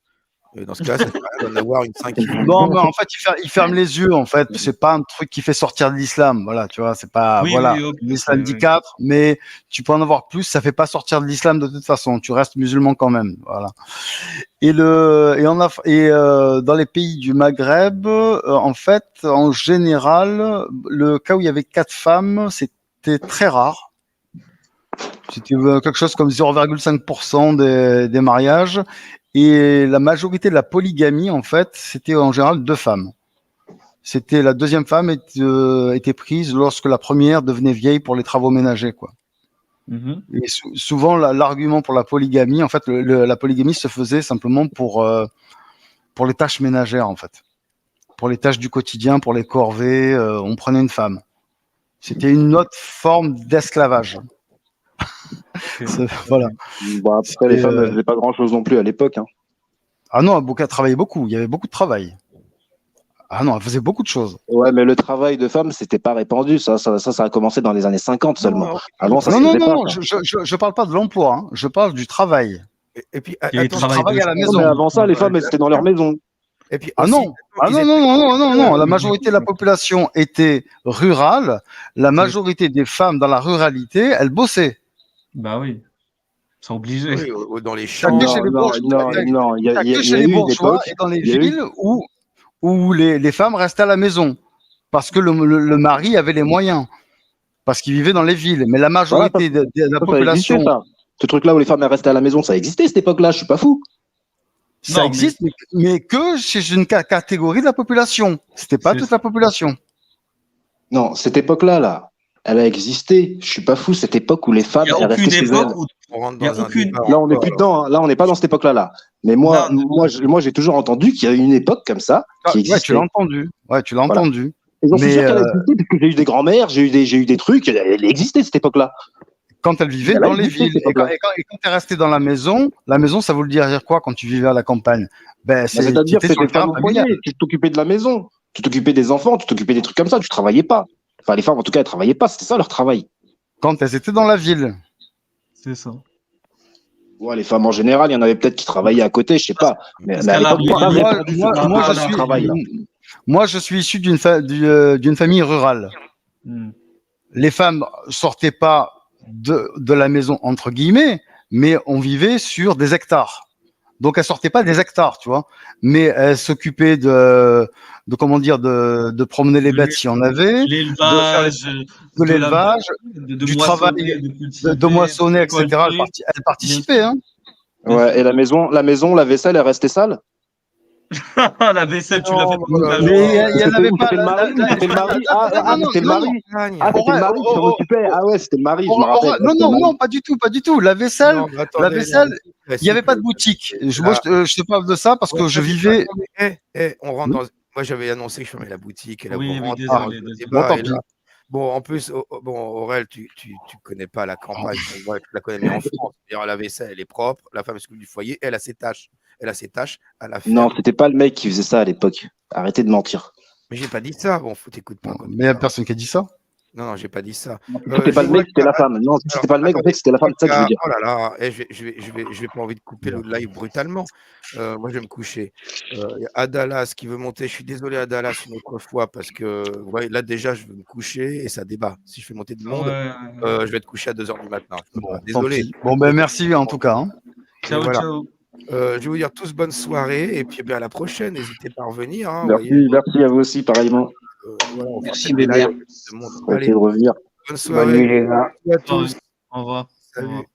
B: Et dans ce cas, ça sert à rien d'en avoir une cinquième.
H: Non, mais en fait, il ferme les yeux, en fait. C'est pas un truc qui fait sortir de l'islam. Voilà, tu vois, c'est pas,
A: Oui,
H: voilà.
A: oui, ok,
H: L'islam dit
A: oui.
H: 4, mais tu peux en avoir plus, ça fait pas sortir de l'islam de toute façon. Tu restes musulman quand même. Voilà. Et dans les pays du Maghreb, en fait, en général, le cas où il y avait 4 femmes, c'était très rare. C'était quelque chose comme 0,5% des mariages. Et la majorité de la polygamie, en fait, c'était en général 2 femmes. C'était la deuxième femme était prise lorsque la première devenait vieille pour les travaux ménagers, quoi.
A: Mhm.
H: Et souvent, l'argument pour la polygamie, en fait, la polygamie se faisait simplement pour les tâches ménagères, en fait. Pour les tâches du quotidien, pour les corvées, on prenait une femme. C'était une autre forme d'esclavage. Voilà.
D: Bon, après, les femmes ne faisaient pas grand-chose non plus à l'époque. Hein.
H: Ah non, Avocat travaillait beaucoup. Il y avait beaucoup de travail. Ah non, elle faisait beaucoup de choses.
D: Ouais, mais le travail de femme, c'était pas répandu. Ça a commencé dans les années 50 seulement. Avant, ça se
H: Non,
D: faisait pas.
H: non, je parle pas de l'emploi, hein. Je parle du travail.
B: Et puis,
A: Et
B: attends,
A: travail
H: à la
D: Non,
H: maison.
D: mais avant ça, les femmes, elles étaient dans leur maison.
B: et puis
H: Ah
B: aussi,
H: non, ah
B: ils
H: non,
B: étaient-
H: non. La majorité de la population était rurale. La majorité des femmes dans la ruralité, elles bossaient.
A: Bah oui, c'est obligé.
B: Oui, dans les
H: T'as
B: champs.
H: que chez les
D: Non,
H: bourgeois,
D: non, il y
H: t'as
D: a
H: que chez les
D: eu une
H: bourgeois
D: époque.
H: et dans les
D: il y a eu-
H: villes où les femmes restaient à la maison parce que le mari avait les moyens, parce qu'il vivait dans les villes. Mais la majorité de la
D: Ça
H: population,
D: existait, ça. Ce truc-là où les femmes elles restaient à la maison, ça existait cette époque-là, je suis pas fou.
H: ça
A: Non,
H: existe, mais que chez une catégorie de la population. C'était pas
A: C'est
H: toute
A: ça.
H: la population.
D: Non, cette époque-là, là, elle a existé. Je suis pas fou, cette époque où les femmes
A: Il n'y a
D: elles restaient
A: aucune
D: chez
A: époque
D: elles.
A: où
B: On rentre
A: il y a
B: dans un
A: aucune-
B: débat
D: Là, on n'est
B: encore,
D: plus
B: là.
D: dedans. Hein. Là, on n'est pas dans cette époque-là. Là. Mais moi, j'ai toujours entendu qu'il y a eu une époque comme ça qui
H: Ouais,
D: existait.
H: tu l'as entendu. Ouais, tu l'as
D: Voilà.
H: entendu.
D: Et j'en suis
H: Mais
D: sûr qu'elle a existé parce que j'ai eu des grands-mères, j'ai eu des trucs. Elle existait cette époque-là.
H: quand elle vivait
D: Elle a
H: dans les
D: existé,
H: villes.
D: cette époque-là.
H: Et quand tu es resté dans la maison, ça veut dire quoi quand tu vivais à la campagne? Ben,
D: C'est-à-dire
H: tu
D: que
H: étais sur
D: c'était
H: le terrain
D: femme au foyer.
H: familial.
D: Tu t'occupais de la maison, tu t'occupais des enfants, tu t'occupais des trucs comme ça. Tu travaillais pas. Enfin, les femmes, en tout cas, elles travaillaient pas. C'était ça leur travail.
H: Quand elles étaient dans la ville.
A: C'est ça.
D: Ouais, les femmes en général, il y en avait peut-être qui travaillaient à côté, je sais pas. Mais
A: Parce
D: à
A: qu'elle a
D: l'époque,
A: pas-
D: c'est pas
A: moi-
D: répandu,
A: moi-
D: ce
A: moi,
D: truc-là,
A: je
D: le
A: suis-
D: travail, là.
H: Moi, je suis issu d'une famille rurale.
A: Hmm.
H: Les femmes sortaient pas de la maison, entre guillemets, mais on vivait sur des hectares. Donc, elles sortaient pas des hectares, tu vois. Mais elles s'occupaient de promener les bêtes s'il y en avait,
A: L'élevage,
H: de l'élevage,
A: de
H: du
A: moissonner,
H: travail,
A: de cultiver,
H: de moissonner, etc.
A: récolter.
H: Elles participaient, hein.
D: Ouais, et la maison, la vaisselle, elle restait sale.
A: La vaisselle, tu l'as fait toute la
H: Mais
A: journée.
H: il y en avait pas.
D: C'était le mari, c'était le mari. Ah,
H: non,
D: c'était le
H: non,
D: mari.
B: Gagne.
D: Ah, c'était le mari qui s'en occupait. Ah ouais, c'était le mari, je me rappelle.
H: Non, pas du tout. La vaisselle,
B: Non, mais attendez,
H: vaisselle,
B: non.
H: il n'y avait pas de boutique. Moi, je te parle de ça parce que je vivais.
B: On rentre dans. Moi, j'avais annoncé que je fermais la boutique. Et là,
A: Oui,
B: on
A: oui,
B: rentre
A: désolé,
B: dans le
A: désolé.
B: débat,
H: Bon, tant
B: et là- Bon, en plus, Aurel, tu connais pas la campagne. Ouais, tu la connais, mais en France, c'est-à-dire, la vaisselle, elle est propre. La femme s'occupe du foyer, elle a ses tâches. Elle a ses tâches à la ferme.
D: Non, c'était pas le mec qui faisait ça à l'époque. Arrêtez de mentir.
B: Mais j'ai pas dit ça. Bon, faut t'écouter pas.
H: Mais il n'y a personne qui a dit ça.
B: Non, j'ai pas dit ça.
D: C'était pas le mec, c'était la femme. Non, c'était pas le mec, en fait, c'était la femme. C'est ça que je veux dire.
B: Oh là là, je vais pas envie de couper le live brutalement. Moi, je vais me coucher. Il y a Adalas qui veut monter. Je suis désolé, Adalas, une autre fois, parce que ouais, là, déjà, je veux me coucher et ça débat. Si je fais monter du monde,
A: Ouais.
B: je vais être couché à 2 h du matin.
H: Bon,
B: Désolé.
H: tant pis. Bon, ben merci en tout cas, hein.
A: Ciao,
B: Voilà.
A: ciao.
B: Je vais vous dire tous bonne soirée et puis à la prochaine. N'hésitez pas à revenir. Hein,
D: Merci à vous aussi, pareillement.
B: Voilà, on
C: Merci,
B: fera des
C: bébé.
B: lives, tout le monde.
D: On va
B: Allez,
D: essayer de revenir.
B: bonne
C: Bonne
B: soirée.
C: nuit, les gars.
B: Merci à tous.
A: Au revoir.
B: Salut.
A: Au revoir.